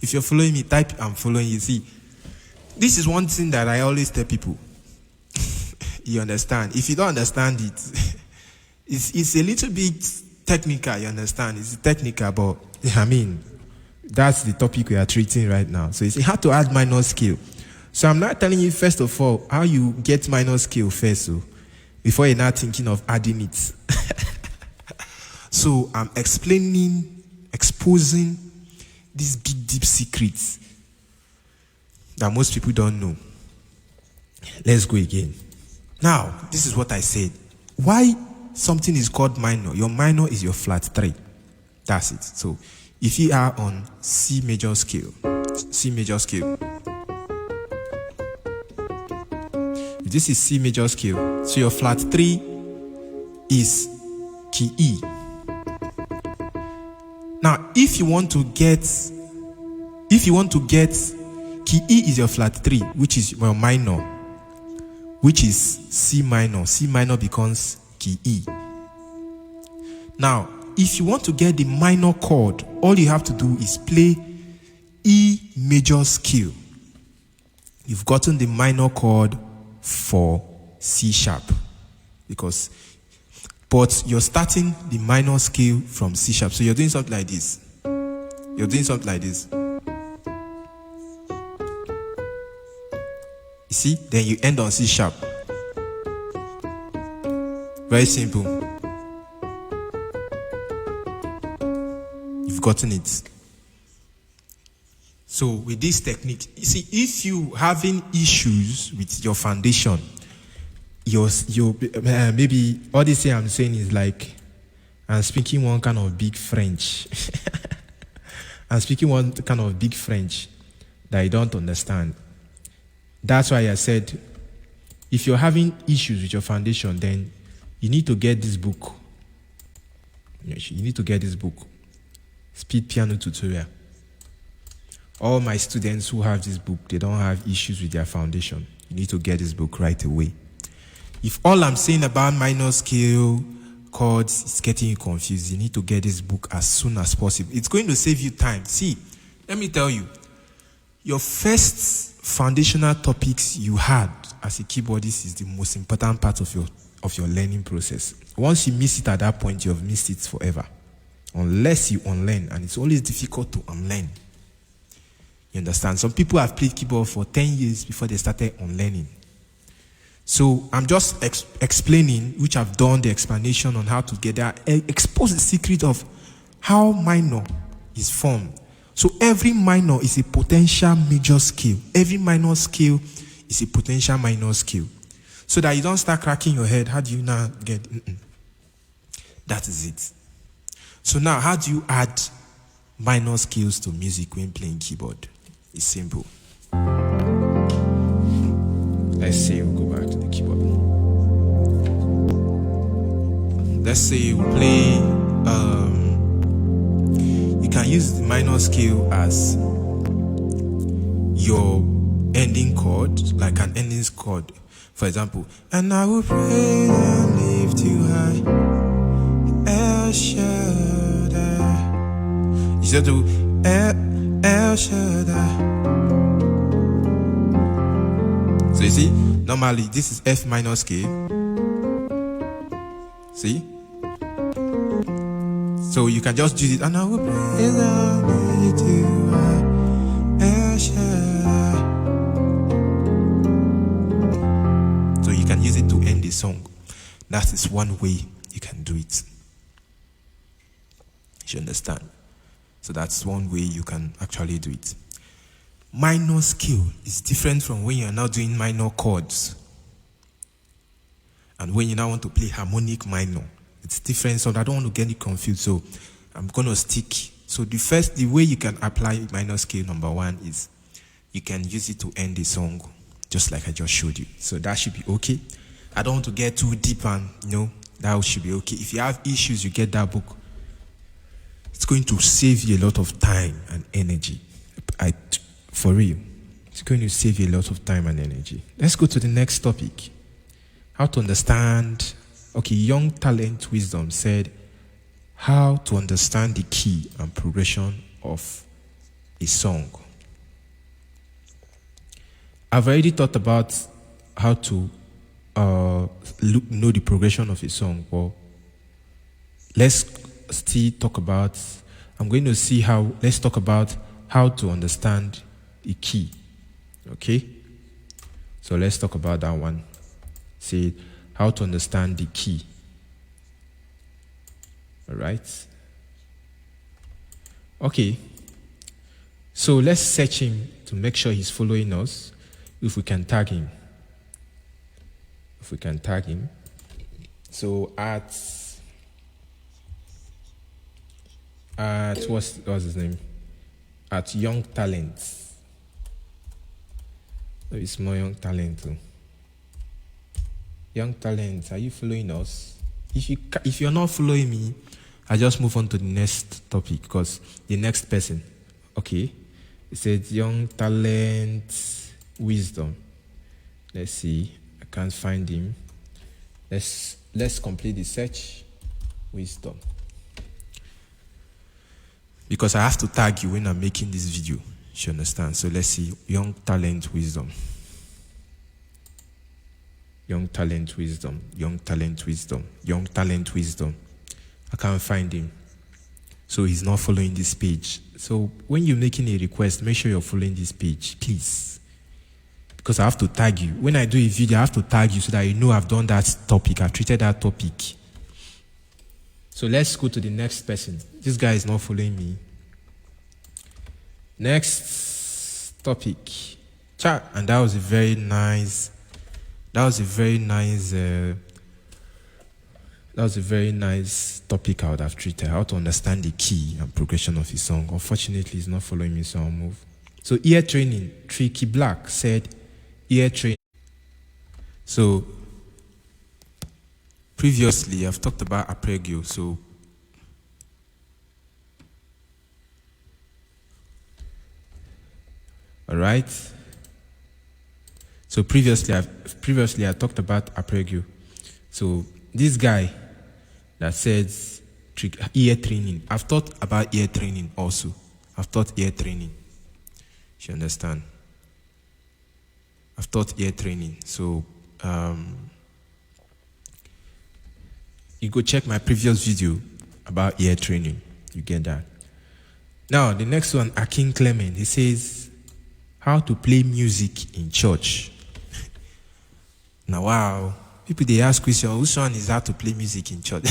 If you're following me, type I'm following you. See, this is one thing that I always tell people. You understand? If you don't understand it, it's a little bit technical, you understand? It's technical, but I mean, that's the topic we are treating right now. So it's hard to add minor scale. So I'm not telling you, first of all, how you get minor scale first, so before you're not thinking of adding it. So I'm exposing these big, deep secrets that most people don't know. Let's go again. Now, this is what I said. Why something is called minor? Your minor is your flat 3. That's it. So if you are on C major scale, if this is C major scale, so your flat 3 is key E. Now, if you want to get key E is your flat 3, which is your minor, which is C minor. C minor becomes key E. Now, if you want to get the minor chord, all you have to do is play E major scale. You've gotten the minor chord for C sharp. But you're starting the minor scale from C sharp. So you're doing something like this. You see? Then you end on C sharp. Very simple. You've gotten it. So with this technique, you see, if you having issues with your foundation, your maybe all this thing I'm saying is like I'm speaking one kind of big French. I'm speaking one kind of big French that you don't understand. That's why I said, if you're having issues with your foundation, then you need to get this book. You need to get this book, Speed Piano Tutorial. All my students who have this book, they don't have issues with their foundation. You need to get this book right away. If all I'm saying about minor scale chords is getting you confused, you need to get this book as soon as possible. It's going to save you time. See, let me tell you, your first foundational topics you had as a keyboardist is the most important part of your learning process. Once you miss it at that point, you've missed it forever. Unless you unlearn, and it's always difficult to unlearn. You understand? Some people have played keyboard for 10 years before they started unlearning. So I'm just explaining, which I've done the explanation on how to get there, expose the secret of how minor is formed. So every minor is a potential major scale. Every minor scale is a potential minor scale. So that you don't start cracking your head. How do you now get? That is it. So now, how do you add minor scales to music when playing keyboard? It's simple. Let's say we'll go back to the keyboard. Let's say we play, you can use the minor scale as your ending chord, like an ending chord. For example, and I will praise and lift you high, El Shaddai. You said to El Shaddai. So you see, normally this is F minor scale. See? So you can just use it, and I will praise and lift you high, El Shaddai. So you can use it to end the song. That is one way you can do it. You understand? So that's one way you can actually do it. Minor scale is different from when you're now doing minor chords. And when you now want to play harmonic minor, it's different. So I don't want to get you confused. So I'm going to stick. So the way you can apply minor scale, number one, is you can use it to end the song, just like I just showed you. So that should be okay. I don't want to get too deep, and that should be okay. If you have issues, you get that book. It's going to save you a lot of time and energy. For real. It's going to save you a lot of time and energy. Let's go to the next topic. How to understand. Okay, Young Talent Wisdom said how to understand the key and progression of a song. I've already thought about how to know the progression of a song, but let's still talk about, let's talk about how to understand the key. Okay? So let's talk about that one. Say how to understand the key. All right? Okay. So let's search him to make sure he's following us. If we can tag him. So at what's his name? At Young Talent. It's more Young Talent too. Young Talent, are you following us? If you're not following me, I just move on to the next topic, because the next person, okay, it says Young Talent Wisdom. Let's see. I can't find him. Let's complete the search. Wisdom. Because I have to tag you when I'm making this video. You understand? So let's see. Young Talent Wisdom. Young Talent Wisdom. Young Talent Wisdom. Young Talent Wisdom. I can't find him. So he's not following this page. So when you're making a request, make sure you're following this page, please. Because I have to tag you. When I do a video, I have to tag you so that you know I've done that topic. I've treated that topic. So let's go to the next person. This guy is not following me. Next topic. Chat, and that was a very nice. That was a very nice topic I would have treated. How to understand the key and progression of his song. Unfortunately, he's not following me, so I'll move. So ear training. Tricky Black said ear training. So previously, I've talked about arpeggio. So all right. So previously I talked about arpeggio. So this guy that says ear training. I've thought about ear training also. I've taught ear training. You understand? I've taught ear training. So you go check my previous video about ear training. You get that. Now the next one, Akin Clement. He says how to play music in church. Now wow. People they ask question, which one is how to play music in church?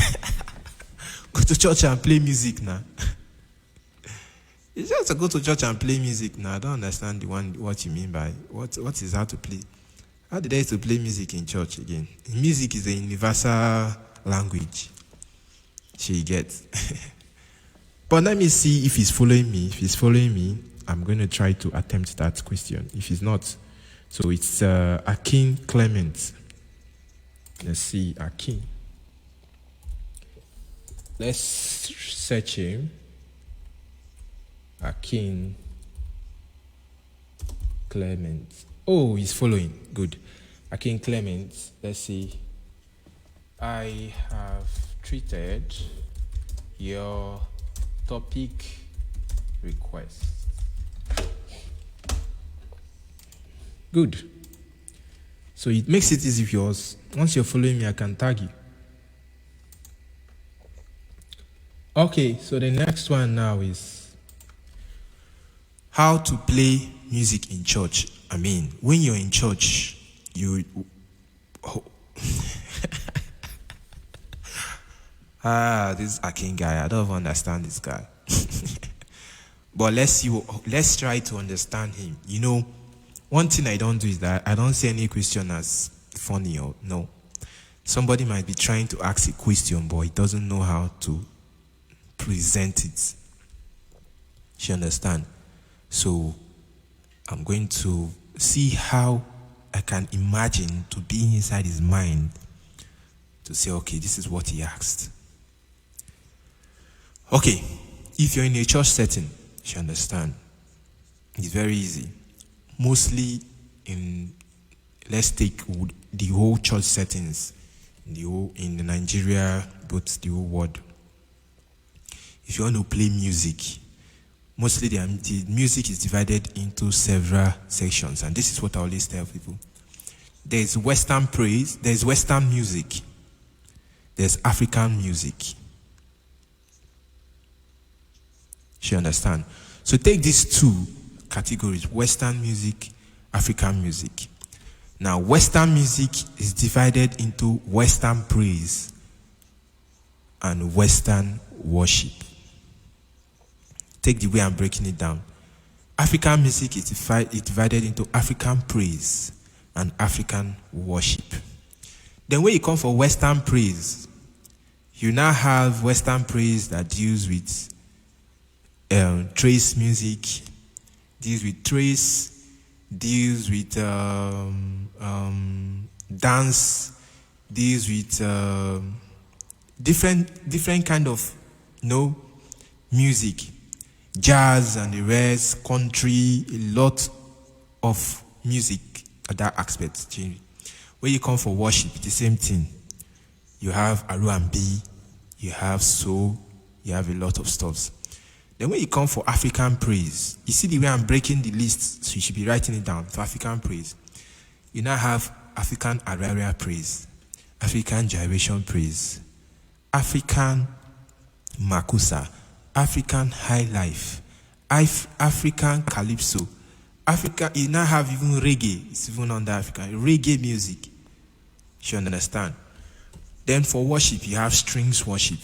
Go to church and play music now. It's just to go to church and play music now. I don't understand what you mean by what is how to play. How did I to play music in church again? Music is a universal language. She gets. But let me see if he's following me. If he's following me, I'm going to try to attempt that question. If he's not, so it's Akin Clement. Let's see, Akin. Let's search him. Akin Clement. Oh, he's following. Good. Akin Clement. Let's see. I have treated your topic request. Good. So it makes it easy for yours. Once you're following me, I can tag you. Okay, so the next one now is how to play music in church. I mean, when you're in church, you... Oh. This Akin guy, I don't even understand this guy. But let's try to understand him. You know, one thing I don't do is that I don't see any question as funny or no. Somebody might be trying to ask a question, but he doesn't know how to present it. You understand? So I'm going to see how I can imagine to be inside his mind to say, okay, this is what he asked. Okay, if you're in a church setting, you understand, it's very easy. Mostly let's take the whole church settings in Nigeria, but the whole world. If you want to play music, mostly the music is divided into several sections, and this is what I always tell people. There's Western praise, there's Western music, there's African music. You understand? So take these two categories, Western music, African music. Now, Western music is divided into Western praise and Western worship. Take the way I'm breaking it down. African music is divided into African praise and African worship. Then when you come for Western praise, you now have Western praise that deals with trace music, deals with trace, deals with dance, deals with different kind of music, jazz and the rest, country, a lot of music at that aspect. When you come for worship, the same thing. You have R&B, you have soul, you have a lot of stuff. Then when you come for African praise, you see the way I'm breaking the list, so you should be writing it down. For African praise, you now have African Araria praise, African gyration praise, African Makusa, African high life, African calypso, Africa. You now have even reggae. It's even under African reggae music. You understand? Then for worship, you have strings worship.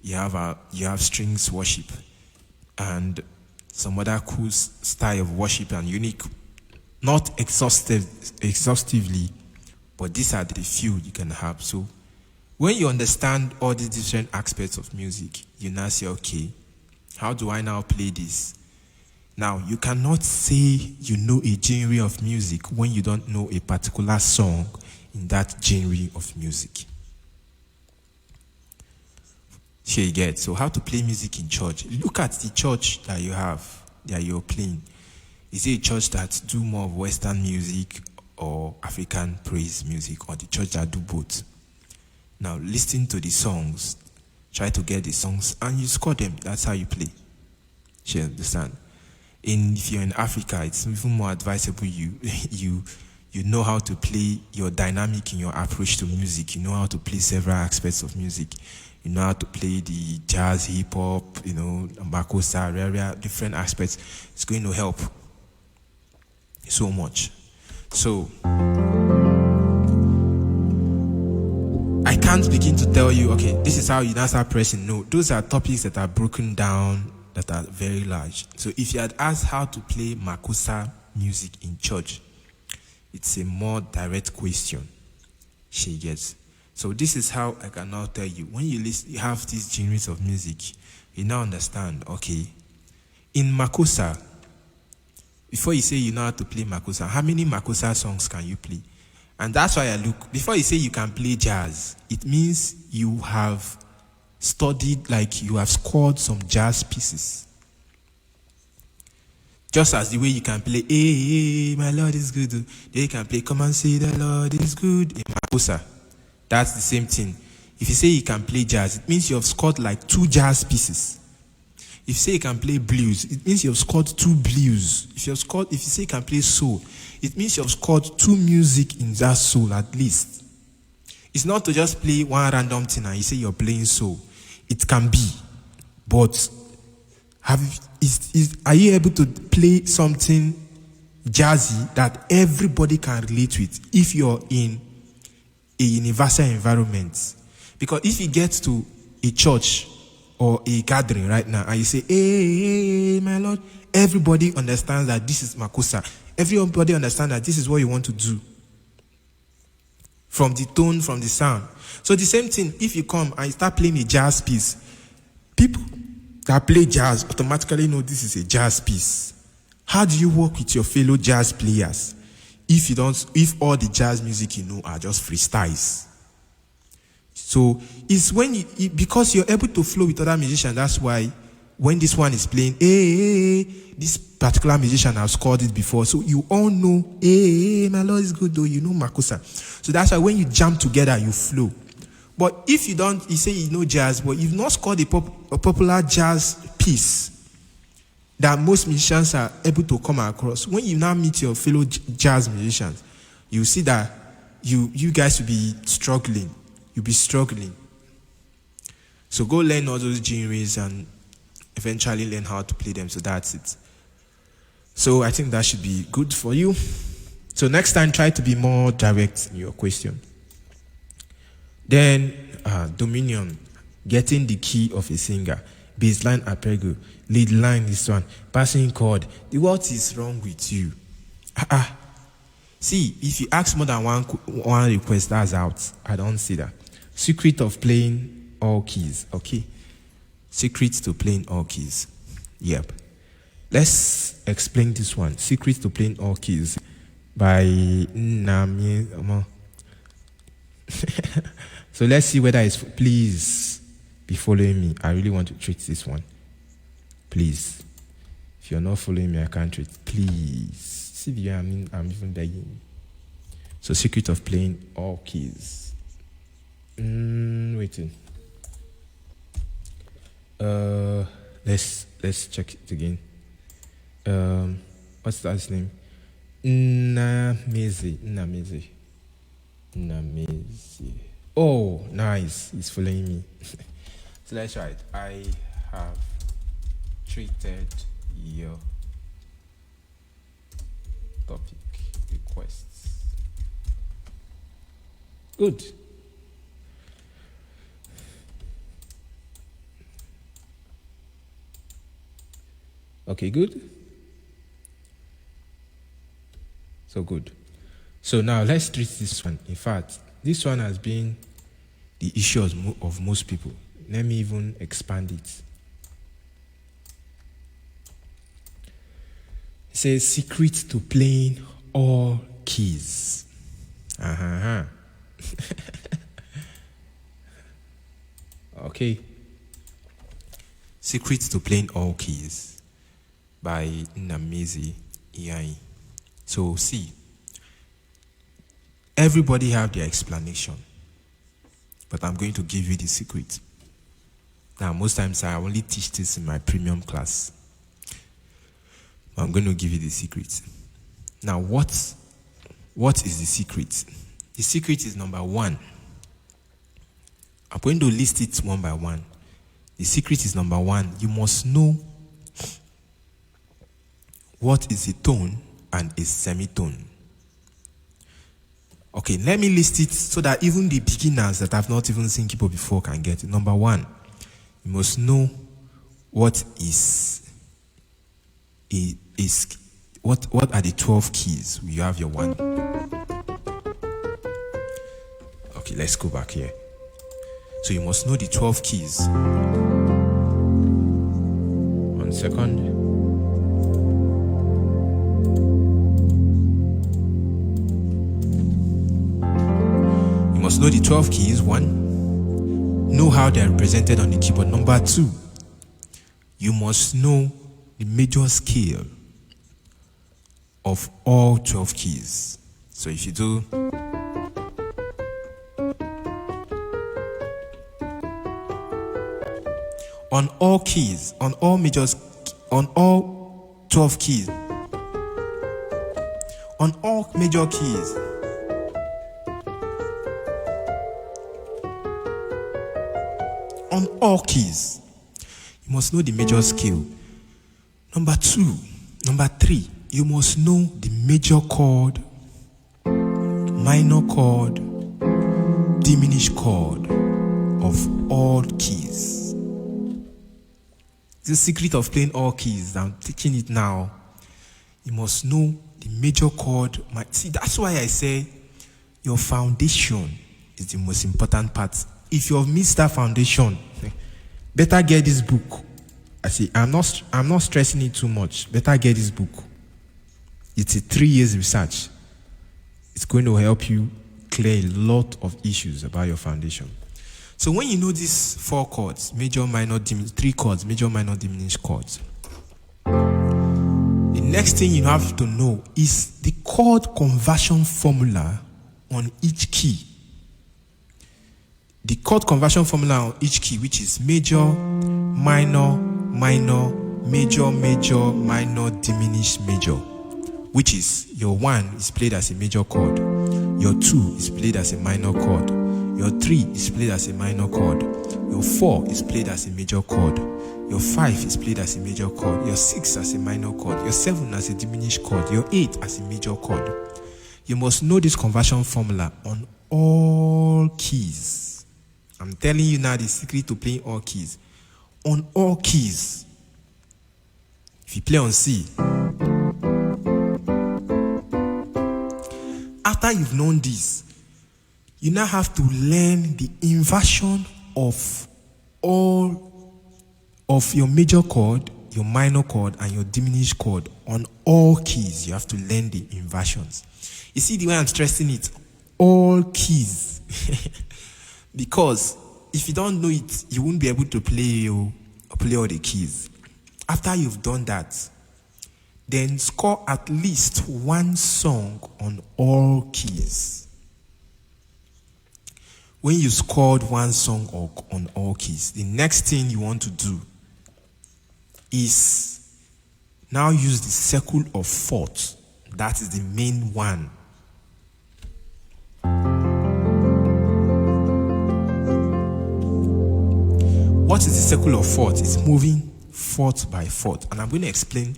You have strings worship, and some other cool style of worship and unique, not exhaustively, but these are the few you can have. So when you understand all these different aspects of music, you now say, okay, how do I now play this? Now, you cannot say you know a genre of music when you don't know a particular song in that genre of music. Here you get. So how to play music in church. Look at the church that you have, that you're playing. Is it a church that do more of Western music or African praise music, or the church that do both? Now listen to the songs, try to get the songs, and you score them. That's how you play. You understand? If you're in Africa, it's even more advisable you know how to play your dynamic in your approach to music. You know how to play several aspects of music. You know how to play the jazz, hip hop, makossa, rare, different aspects. It's going to help so much. So I can't begin to tell you, okay, this is how you now start pressing. No, those are topics that are broken down, that are very large. So if you had asked how to play makossa music in church, it's a more direct question. She gets. So this is how I can now tell you. When you have these genres of music, you now understand, okay, in makossa, before you say you know how to play makossa, how many makossa songs can you play? And that's why I look. Before you say you can play jazz, it means you have studied, like you have scored some jazz pieces. Just as the way you can play, hey, my Lord is good. They can play, come and say the Lord is good in makossa. That's the same thing. If you say you can play jazz, it means you have scored like 2 jazz pieces. If you say you can play blues, it means you have scored 2 blues. If you say you can play soul, it means you have scored 2 music in that soul at least. It's not to just play one random thing and you say you're playing soul. It can be, but are you able to play something jazzy that everybody can relate with if you're in a universal environment? Because if you get to a church or a gathering right now and you say, hey, my Lord, everybody understands that this is makossa. Everybody understands that this is what you want to do. From the tone, from the sound. So the same thing, if you come and you start playing a jazz piece, people that play jazz automatically know this is a jazz piece. How do you work with your fellow jazz players if all the jazz music you know are just freestyles? So it's when because you're able to flow with other musicians. That's why when this one is playing, hey, this particular musician has scored it before, so you all know, hey, my Lord is good, though, you know makossa. So that's why when you jam together, you flow. But if you don't, you say you know jazz, but you've not scored a popular jazz piece that most musicians are able to come across. When you now meet your fellow jazz musicians, you see that you guys will be struggling. You'll be struggling. So go learn all those genres and eventually learn how to play them. So that's it. So I think that should be good for you. So next time, try to be more direct in your question. Then, Dominion, getting the key of a singer, bassline arpeggio, lead line this one, passing chord. What is wrong with you? See, if you ask more than one request, that's out. I don't see that. Secret of playing all keys, okay? Secret to playing all keys. Yep. Let's explain this one. Secret to playing all keys by Nami. So let's see whether it's. Please be following me. I really want to treat this one. Please. If you're not following me, I can't treat. Please. See, I'm even begging. So, secret of playing all keys. Waiting. Let's check it again. What's that name? Namezi. Oh, nice. He's following me. So let's try it. I have treated your topic requests. Good. Okay, good. So good. So now let's treat this one. In fact, this one has been the issue of most people. Let me even expand it. It says secret to playing all keys. Okay. Secret to playing all keys by Nnamezi Iyai. So see, everybody have their explanation, but I'm going to give you the secret. Now, most times I only teach this in my premium class. I'm going to give you the secret. Now, what is the secret? The secret is number one. I'm going to list it one by one. The secret is number one. You must know what is a tone and a semitone. Okay, let me list it so that even the beginners that have not even seen keyboard before can get it. Number one, you must know what are the 12 keys. You have your one. Okay, let's go back here. So you must know the 12 keys. 1 second. You must know the 12 keys. 1. Know how they are represented on the keyboard. Number 2. You must know the major scale of all 12 keys. So if you do on all keys, on all 12 keys, on all major keys, on all keys, you must know the major scale. Number 3, you must know the major chord, minor chord, diminished chord of all keys. The secret of playing all keys, I'm teaching it now. You must know the major chord. See, that's why I say your foundation is the most important part. If you have missed that foundation, better get this book. I see, I'm not stressing it too much. Better get this book. It's a 3 years research. It's going to help you clear a lot of issues about your foundation. So when you know these 4 chords, major, minor, 3 chords, major, minor, diminished chords, the next thing you have to know is the chord conversion formula on each key. The chord conversion formula on each key, which is major, minor, minor, major, major, minor, diminished, major, which is your 1 is played as a major chord, your 2 is played as a minor chord, your 3 is played as a minor chord, your 4 is played as a major chord, your 5 is played as a major chord, your 6 as a minor chord, your 7 as a diminished chord, your 8 as a major chord. You must know this conversion formula on all keys. I'm telling you now the secret to playing all keys. On all keys. If you play on C, after you've known this, you now have to learn the inversion of all of your major chord, your minor chord, and your diminished chord on all keys. You have to learn the inversions. You see the way I'm stressing it? All keys. Because if you don't know it, you won't be able to play all the keys. After you've done that, then score at least 1 song on all keys. When you scored 1 song on all keys, the next thing you want to do is now use the circle of 4th. That is the main one. What is the circle of 4th? It's moving 4th by 4th. And I'm going to explain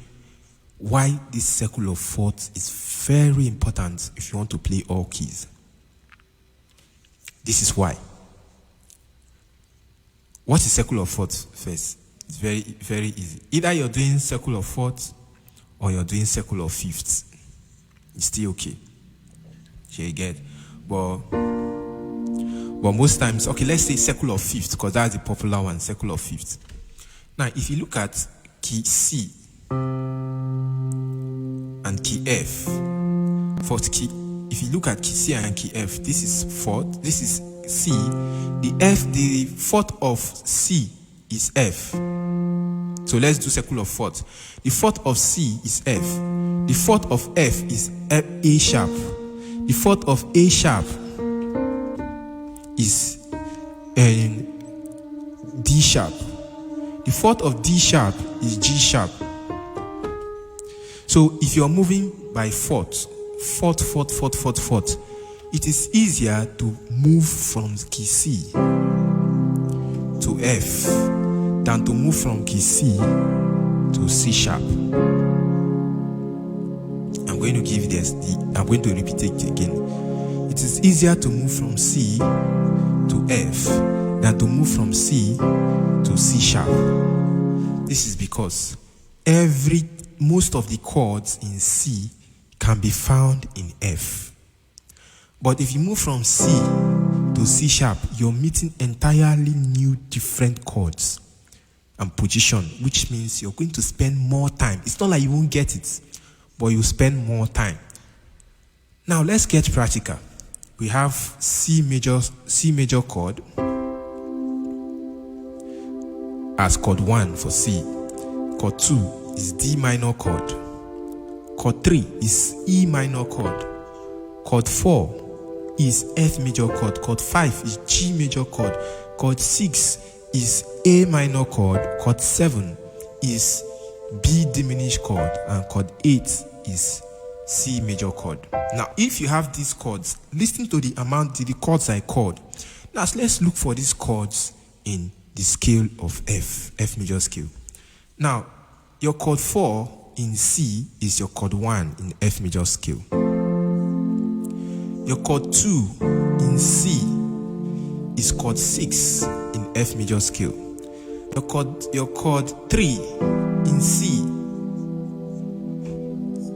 why this circle of 4th is very important if you want to play all keys. This is why. What is circle of 4th first? It's very, very easy. Either you're doing circle of fourth or you're doing circle of fifth. It's still okay. You get. But most times, okay, let's say circle of fifth, because that's the popular one, circle of fifth. Now, if you look at key C and key F, fourth key, if you look at key C and key F, this is fourth, this is C. The fourth of C is F. So let's do circle of fourth. The fourth of C is F. The fourth of F is A sharp. The fourth of A sharp is D sharp. The fourth of D sharp is G sharp. So if you're moving by fourth, it is easier to move from key C to F than to move from key C to C sharp. I'm going to give this. I'm going to repeat it again. It is easier to move from C to F than to move from C to C sharp. This is because most of the chords in C can be found in F. But if you move from C to C sharp, you're meeting entirely new, different chords and position, which means you're going to spend more time. It's not like you won't get it, but you spend more time. Now let's get practical. We have C major chord as chord 1 for C. Chord 2 is D minor chord. Chord 3 is E minor chord. Chord 4 is F major chord. Chord 5 is G major chord. Chord 6 is A minor chord. Chord 7 is B diminished chord. And chord 8 is C major chord. Now, if you have these chords, listen to the chords I called. Now, let's look for these chords in the scale of F major scale. Now, your chord 4 in C is your chord 1 in F major scale. Your chord 2 in C is chord 6 in F major scale. Your chord 3 in C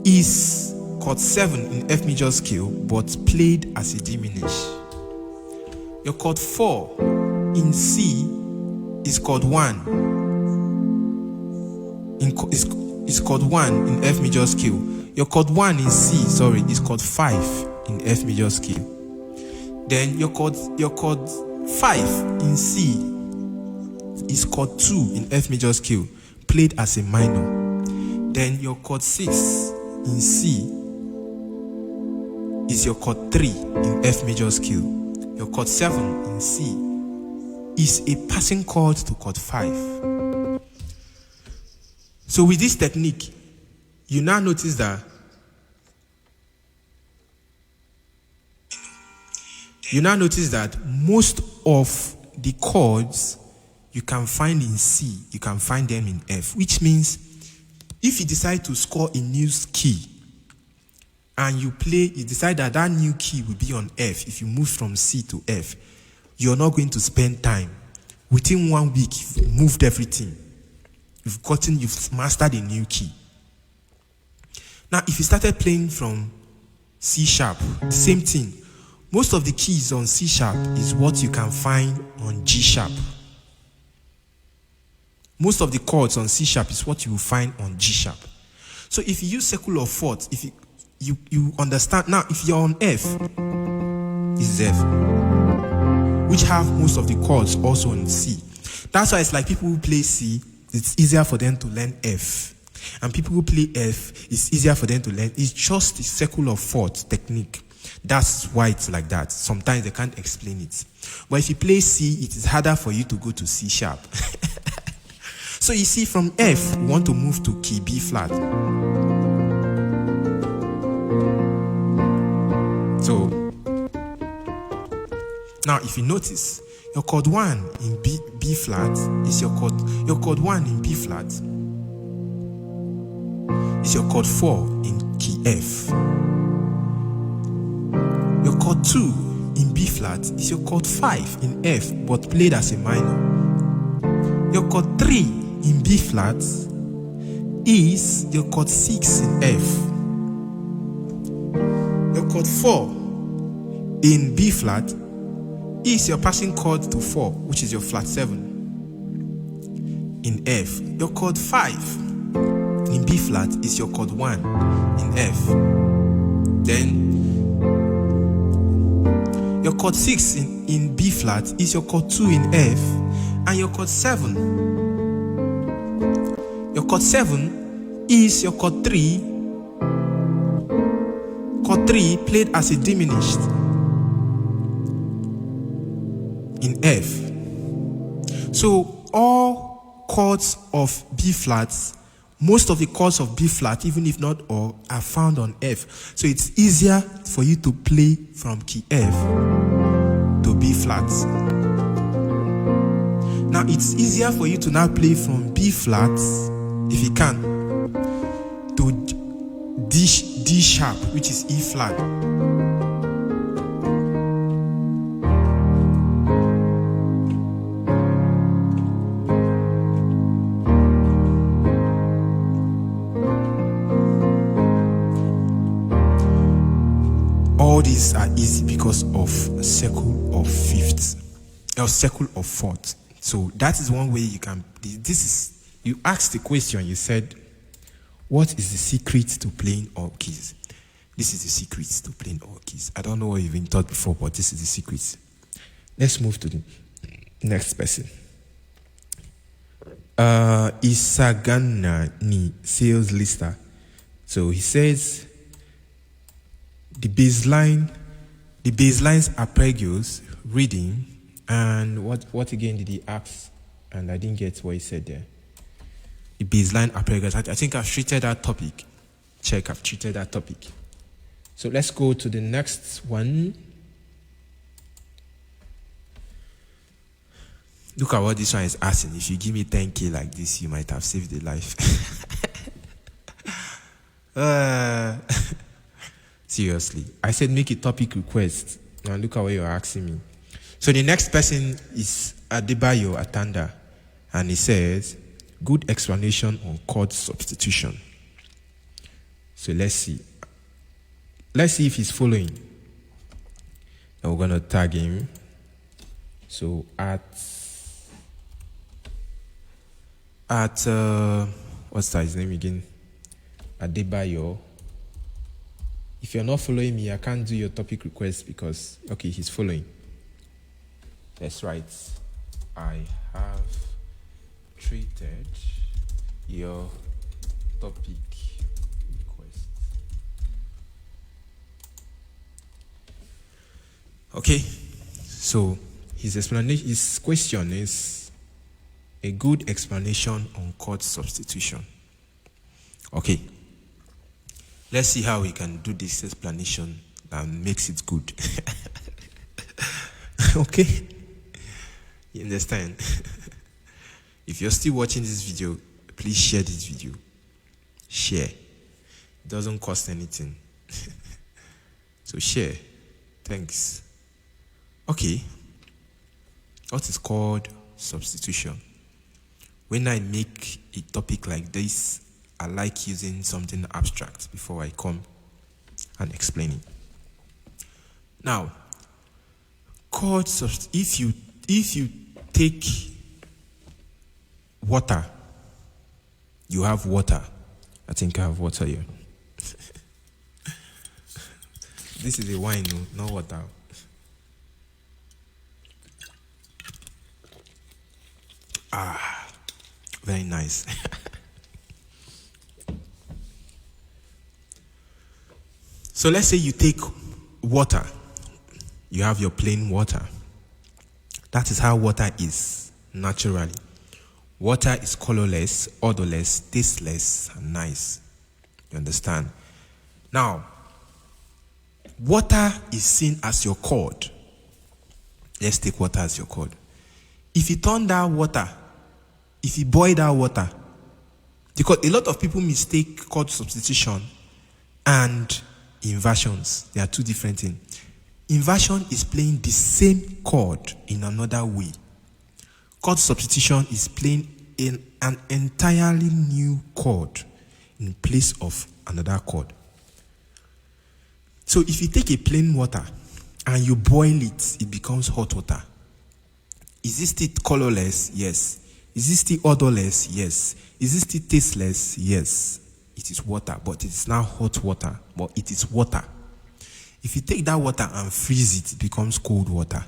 is chord 7 in F major scale, but played as a diminished. Your chord 4 in C is chord 1 is chord 1 in F major scale. Your chord 1 in C, is chord 5 in F major scale. Then your chord 5 in C is chord 2 in F major scale, played as a minor. Then your chord 6 in C is your chord 3 in F major scale. Your chord 7 in C is a passing chord to chord 5. So with this technique, you now notice that most of the chords you can find in C, you can find them in F, which means if you decide to score a new key and you decide that new key will be on F, if you move from C to F, you're not going to spend time. Within 1 week, you've moved everything. You've mastered a new key. Now, if you started playing from C sharp, the same thing. Most of the keys on C sharp is what you can find on G sharp. Most of the chords on C sharp is what you will find on G sharp. So if you use circle of fourth, if you understand. Now, if you're on F, is F, which have most of the chords also on C. That's why it's like people who play C, it's easier for them to learn F. And people who play F, it's easier for them to learn. It's just the circle of fourth technique. That's why it's like that. Sometimes they can't explain it. But if you play C, it is harder for you to go to C sharp. So you see, from F, we want to move to key B flat. So now if you notice, your chord 1 in B flat is your chord 1 in B flat is your chord 4 in key F. Your chord 2 in B flat is your chord 5 in F, but played as a minor. Your chord 3 in B flat is your chord 6 in F. Your chord 4 in B flat is your passing chord to 4, which is your flat 7 in F. Your chord 5 in B flat is your chord 1 in F. Then your chord 6 in B flat is your chord 2 in F. And your chord 7. Your chord 7 is your chord 3. Chord 3 played as a diminished in F. So all chords of B flats, most of the chords of B flat, even if not all, are found on F. So it's easier for you to play from key F to B flat. Now it's easier for you to now play from B flat, if you can, to D sharp, which is E flat. All these are easy because of circle of fifths or circle of fourth. So that is one way you can. You asked the question. You said, "What is the secret to playing all keys?" This is the secret to playing all keys. I don't know what you've been taught before, but this is the secret. Let's move to the next person. Isaganani sales lister. So he says the baselines arpeggios reading. And what again did he ask? And I didn't get what he said there. The baseline arpeggios. I think I've treated that topic. I've treated that topic. So let's go to the next one. Look at what this one is asking. If you give me 10K like this, you might have saved a life. Seriously. I said make a topic request. Now look at what you're asking me. So the next person is Adebayo Atanda, and he says, good explanation on chord substitution. So let's see. Let's see if he's following. And we're going to tag him. So what's that his name again? Adebayo. If you're not following me, I can't do your topic request because, okay, he's following. That's right. I have treated your topic request. Okay. So his question is a good explanation on chord substitution. Okay. Let's see how we can do this explanation that makes it good. Okay. You understand? If you're still watching this video, please share this video. Share. It doesn't cost anything. So share. Thanks. Okay. What is chord substitution? When I make a topic like this, I like using something abstract before I come and explain it. Now, chord substitution. If you take water, you have water. I think I have water here. This is a wine, no water. Very nice. So let's say you take water. You have your plain water. That is how water is naturally. Water is colorless, odorless, tasteless, and nice. You understand? Now, water is seen as your chord. Let's take water as your chord. If you turn that water, if you boil that water, because a lot of people mistake chord substitution and inversions. They are two different things. Inversion is playing the same chord in another way. Chord substitution is playing an entirely new chord in place of another chord. So if you take a plain water and you boil it, it becomes hot water. Is it still colorless? Yes. Is it still odorless? Yes. Is it still tasteless? Yes. It is water, but it is now hot water, but it is water. If you take that water and freeze it, it becomes cold water.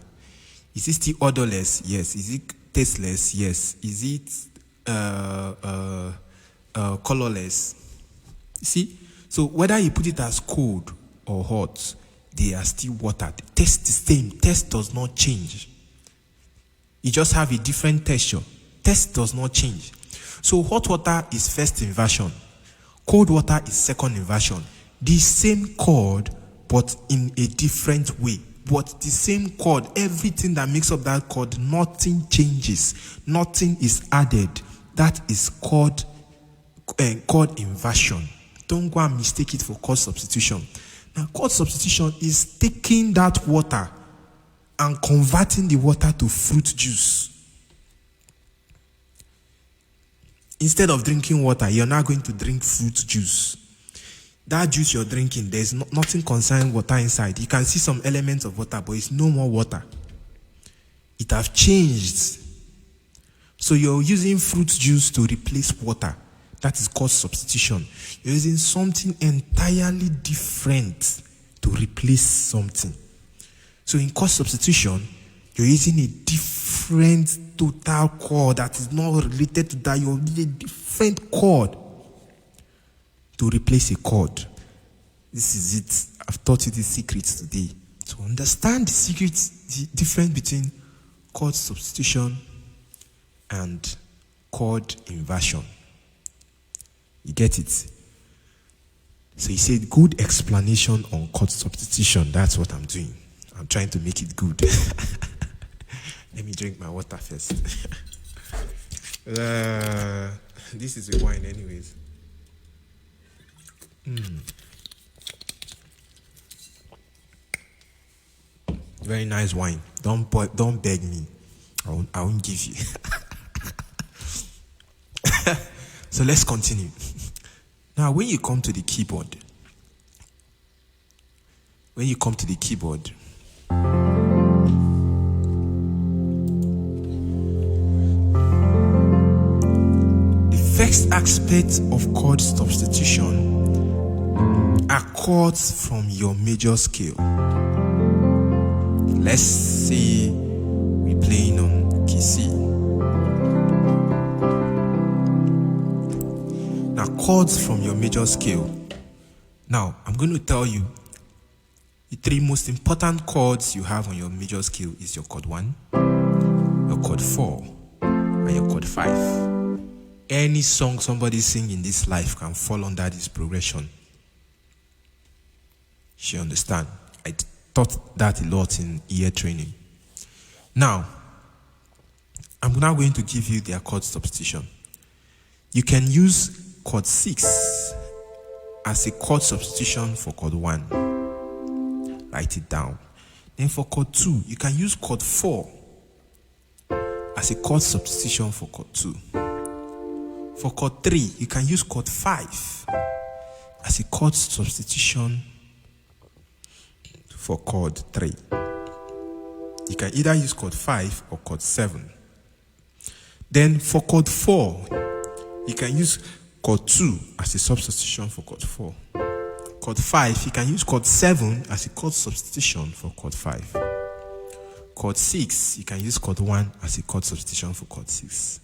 Is it still odorless? Yes. Is it tasteless? Yes. Is it colorless? You see? So whether you put it as cold or hot, they are still water. The taste is the same. Taste does not change. You just have a different texture. Taste does not change. So hot water is first inversion. Cold water is second inversion. The same chord, but in a different way. But the same chord, everything that makes up that chord, nothing changes. Nothing is added. That is chord inversion. Don't go and mistake it for chord substitution. Now, chord substitution is taking that water and converting the water to fruit juice. Instead of drinking water, you're now going to drink fruit juice. That juice you're drinking, there's nothing concerning water inside. You can see some elements of water, but it's no more water. It has changed. So you're using fruit juice to replace water. That is called substitution. You're using something entirely different to replace something. So in chord substitution, you're using a different total chord that is not related to that. You're using a different chord to replace a chord. This is it. I've taught you the secrets today. To understand the secrets, the difference between chord substitution and chord inversion. You get it? So he said, good explanation on chord substitution. That's what I'm doing. I'm trying to make it good. Let me drink my water first. This is a wine anyways. Very nice wine. Don't beg me. I won't give you. So let's continue. Now, when you come to the keyboard, the first aspect of chord substitution are chords from your major scale. Let's say we're playing on key C. Now, chords from your major scale. Now, I'm going to tell you the three most important chords you have on your major scale is your chord 1, your chord 4, and your chord 5. Any song somebody sing in this life can fall under this progression. You understand? I taught that a lot in ear training. Now, I'm now going to give you their chord substitution. You can use chord 6 as a chord substitution for chord 1. Write it down. Then for chord 2, you can use chord 4 as a chord substitution for chord 2. For chord 3, you can use chord 5 as a chord substitution for chord 3. You can either use chord 5 or chord 7. Then for chord 4, you can use chord 2 as a substitution for chord 4. Chord 5, you can use chord 7 as a chord substitution for chord 5. Chord 6, you can use chord 1 as a chord substitution for chord 6.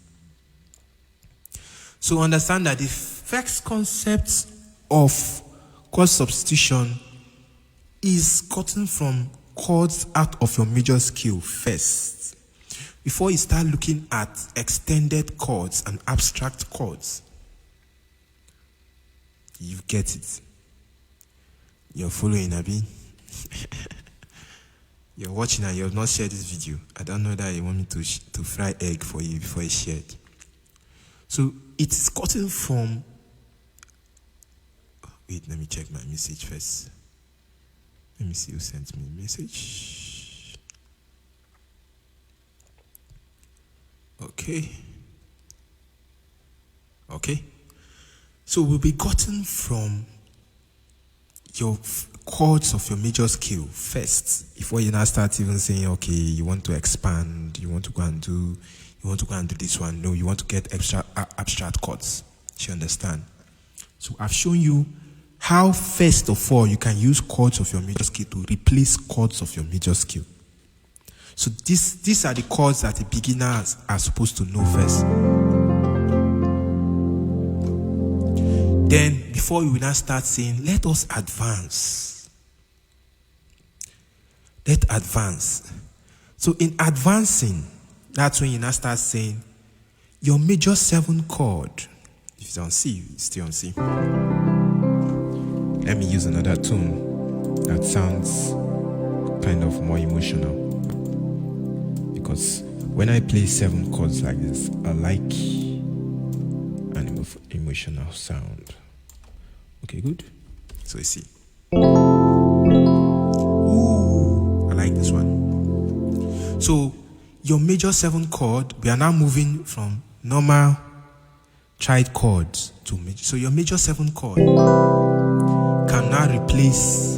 So understand that the first concept of chord substitution is cutting from chords out of your major scale first, before you start looking at extended chords and abstract chords. You get it. You're following, Abi. You're watching and you have not shared this video. I don't know that you want me to fry egg for you before you share it. So it is cutting from. Wait, let me check my message first. Let me see who sent me a message. Okay. So will be gotten from your chords of your major scale first, before you now start even saying, okay, you want to expand, you want to go and do this one. No, you want to get extra abstract chords. Do you understand? So I've shown you how, first of all, you can use chords of your major scale to replace chords of your major scale. So these are the chords that the beginners are supposed to know first. Then, before you will now start saying, let us advance. Let's advance. So in advancing, that's when you now start saying, your major 7 chord. If it's on C, it's still on C. Let me use another tune that sounds kind of more emotional. Because when I play 7 chords like this, I like an emotional sound. Okay, good. So you see. Ooh, I like this one. So your major 7 chord, we are now moving from normal triad chords to major. So your major 7 chord can now replace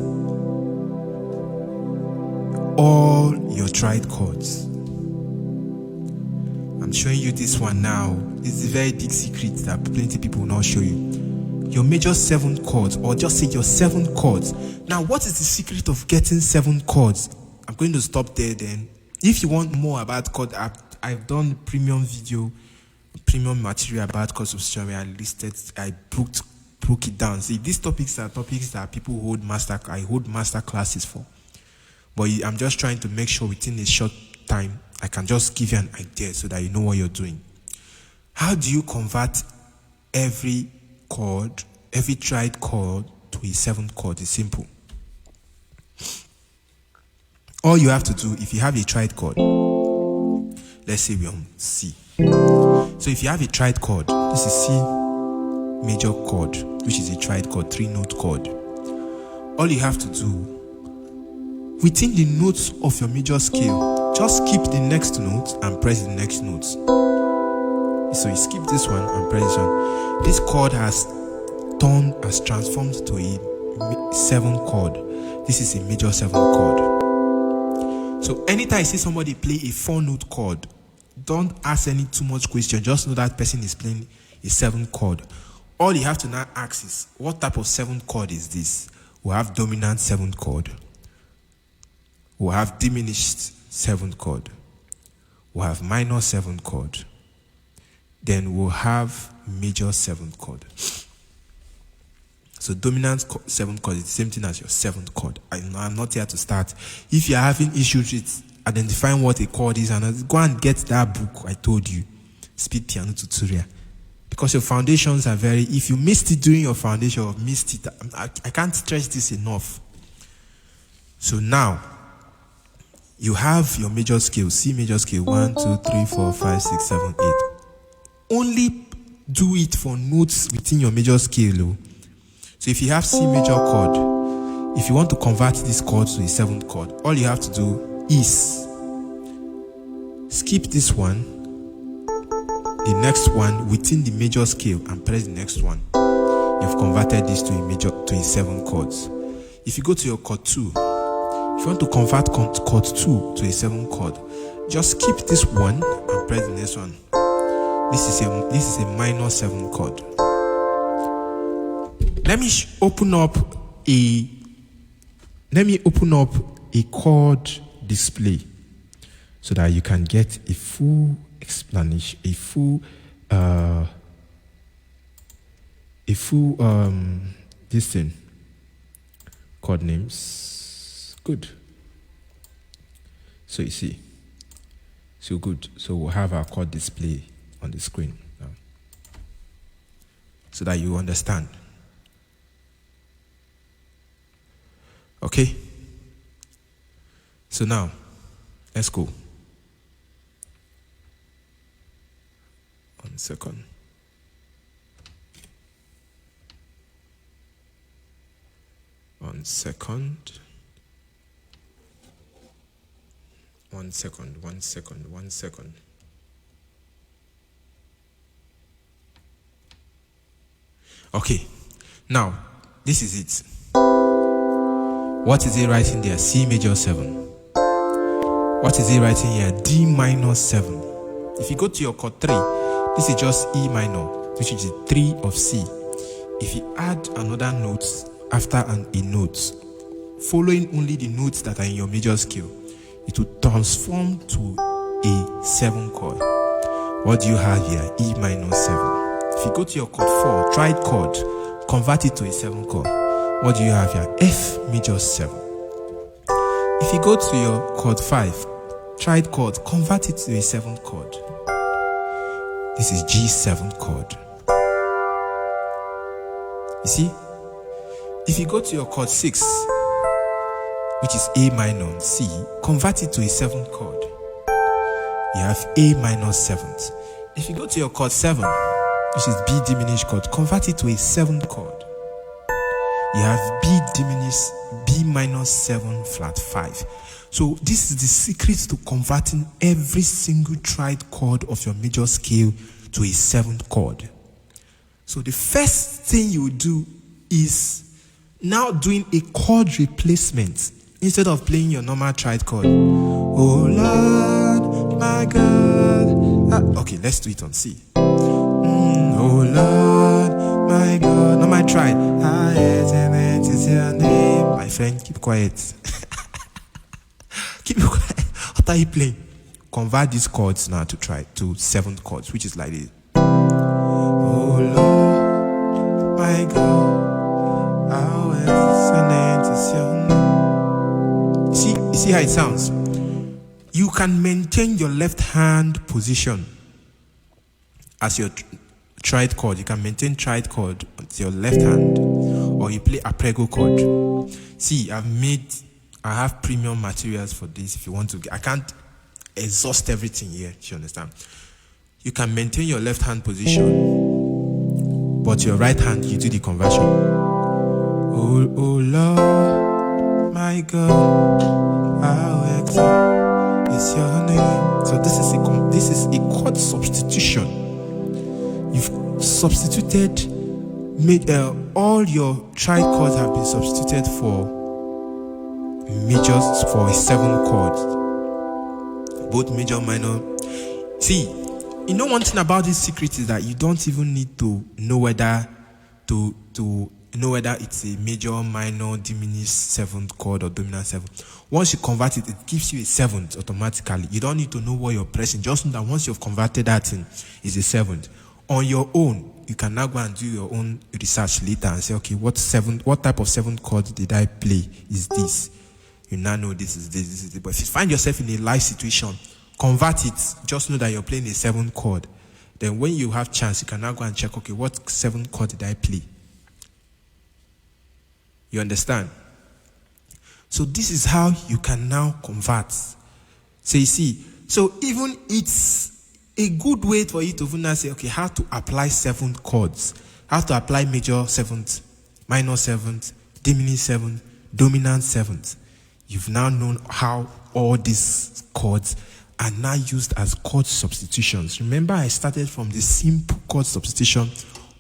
all your triad chords. I'm showing you this one now. This is a very big secret that plenty of people will not show you. Your major 7 chords, or just say your 7 chords. Now, what is the secret of getting 7 chords? I'm going to stop there then. If you want more about chord, I've done premium material about chord substitution where I broke it down. See, these topics are topics that people I hold master classes for. But I'm just trying to make sure within a short time, I can just give you an idea so that you know what you're doing. How do you convert every triad chord to a 7th chord? It's simple. All you have to do, if you have a triad chord, let's say we're on C. So if you have a triad chord, this is C major chord, which is a triad chord, 3-note chord. All you have to do, within the notes of your major scale, just skip the next note and press the next note. So you skip this one and press this one. This chord has transformed to a 7th chord. This is a major 7th chord. So anytime you see somebody play a 4-note chord, don't ask any too much question. Just know that person is playing a 7th chord. All you have to now ask is, what type of 7th chord is this? We have dominant 7th chord. We have diminished 7th chord. We have minor 7th chord. Then we'll have major 7th chord. So dominant 7th chord is the same thing as your 7th chord. I'm not here to start. If you're having issues with identifying what a chord is, and go and get that book I told you, Speed Piano Tutorial. Because your foundations are if you missed it during your foundation or missed it, I can't stress this enough. So now, you have your major scale, C major scale, 1, 2, 3, 4, 5, 6, 7, 8. Only do it for notes within your major scale. So if you have C major chord, if you want to convert this chord to a 7th chord, all you have to do is skip this one, the next one within the major scale, and press the next one. You've converted this to a 7th chord. If you go to your chord 2, if you want to convert chord 2 to a 7th chord, just skip this one and press the next one. This is a minor 7th chord. Let me open up a chord display so that you can get a full explanation, this thing, chord names. Good. So you see, so good. So we'll have our chord display on the screen now, so that you understand. Okay? So now, let's go. 1 second. One second. Okay, now this is it. What is he writing there? C major 7. What is he writing here? D minor 7. If you go to your chord 3, this is just E minor, which is 3 of C. If you add another note after a note, following only the notes that are in your major scale, it will transform to a 7 chord. What do you have here? E minor 7. If you go to your chord 4, triad chord, convert it to a 7 chord. What do you have here? F major 7. If you go to your chord 5, triad chord, convert it to a 7 chord. This is G7 chord. You see? If you go to your chord 6, which is A minor C, convert it to a 7 chord. You have A minor 7th. If you go to your chord 7, which is B diminished chord, convert it to a 7th chord. You have B diminished, B minor 7 flat 5. So this is the secret to converting every single triad chord of your major scale to a 7th chord. So the first thing you do is now doing a chord replacement instead of playing your normal triad chord. Oh Lord, my God. Okay, let's do it on C. Oh Lord, my God. Not my triad. Is your name. My friend, keep quiet. Keep quiet. What are you playing? Convert these chords now to 7th chords, which is like this. Oh Lord, my God, how excellent is your name. See how it sounds? You can maintain your left hand position as your triad chord. You can maintain triad chord with your left hand, or you play a prego chord. See, I have premium materials for this. If you want to, I can't exhaust everything here. You understand? You can maintain your left hand position, but your right hand, you do the conversion. Oh Lord, my God, how excellent is your name. So this is a chord substitution. You've substituted, all your triad chords have been substituted for majors, for a 7 chord, both major, minor. See, you know one thing about this secret is that you don't even need to know whether it's a major, minor, diminished 7th chord or dominant 7th. Once you convert it, it gives you a 7th automatically. You don't need to know what you're pressing. Just know that once you've converted that thing, it's a 7th. On your own, you can now go and do your own research later and say, okay, what type of 7th chord did I play? Is this? You now know this is this. But if you find yourself in a live situation, convert it. Just know that you're playing a 7th chord. Then when you have chance, you can now go and check, okay, what 7th chord did I play? You understand? So this is how you can now convert. So you see, so even it's a good way for you to now say, okay, how to apply 7th chords, how to apply major 7th, minor 7th, diminished 7th, dominant 7th. You've now known how all these chords are now used as chord substitutions. Remember, I started from the simple chord substitution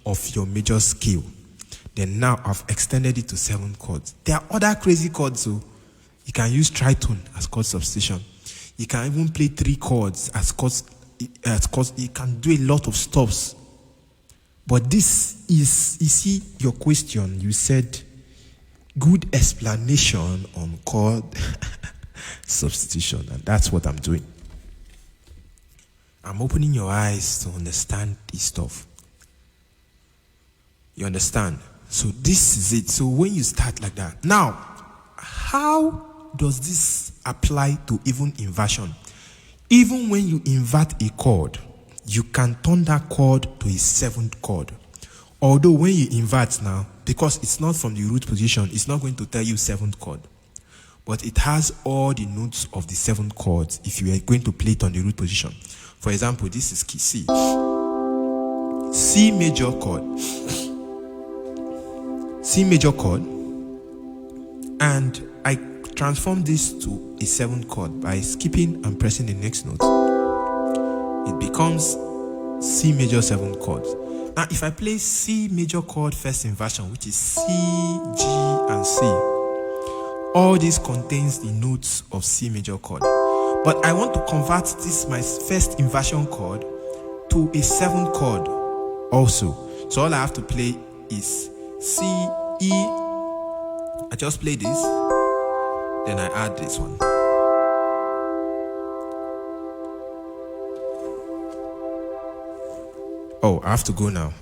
of your major scale. Then now I've extended it to 7 chords. There are other crazy chords, so you can use tritone as chord substitution. You can even play 3 chords as chords. You can do a lot of stops. But this is, you see, your question. You said, good explanation on chord substitution. And that's what I'm doing. I'm opening your eyes to understand this stuff. You understand? So this is it. So when you start like that. Now, how does this apply to even inversion? Even when you invert a chord, you can turn that chord to a 7th chord. Although when you invert now, because it's not from the root position, it's not going to tell you 7th chord. But it has all the notes of the 7th chords if you are going to play it on the root position. For example, this is key C. C major chord. C major chord. And I transform this to a 7th chord by skipping and pressing the next note. It becomes C major 7th chord. Now, if I play C major chord first inversion, which is C, G, and C, all this contains the notes of C major chord. But I want to convert this, my first inversion chord, to a 7th chord also. So all I have to play is C, E. I just play this, then I add this one. Oh, I have to go now.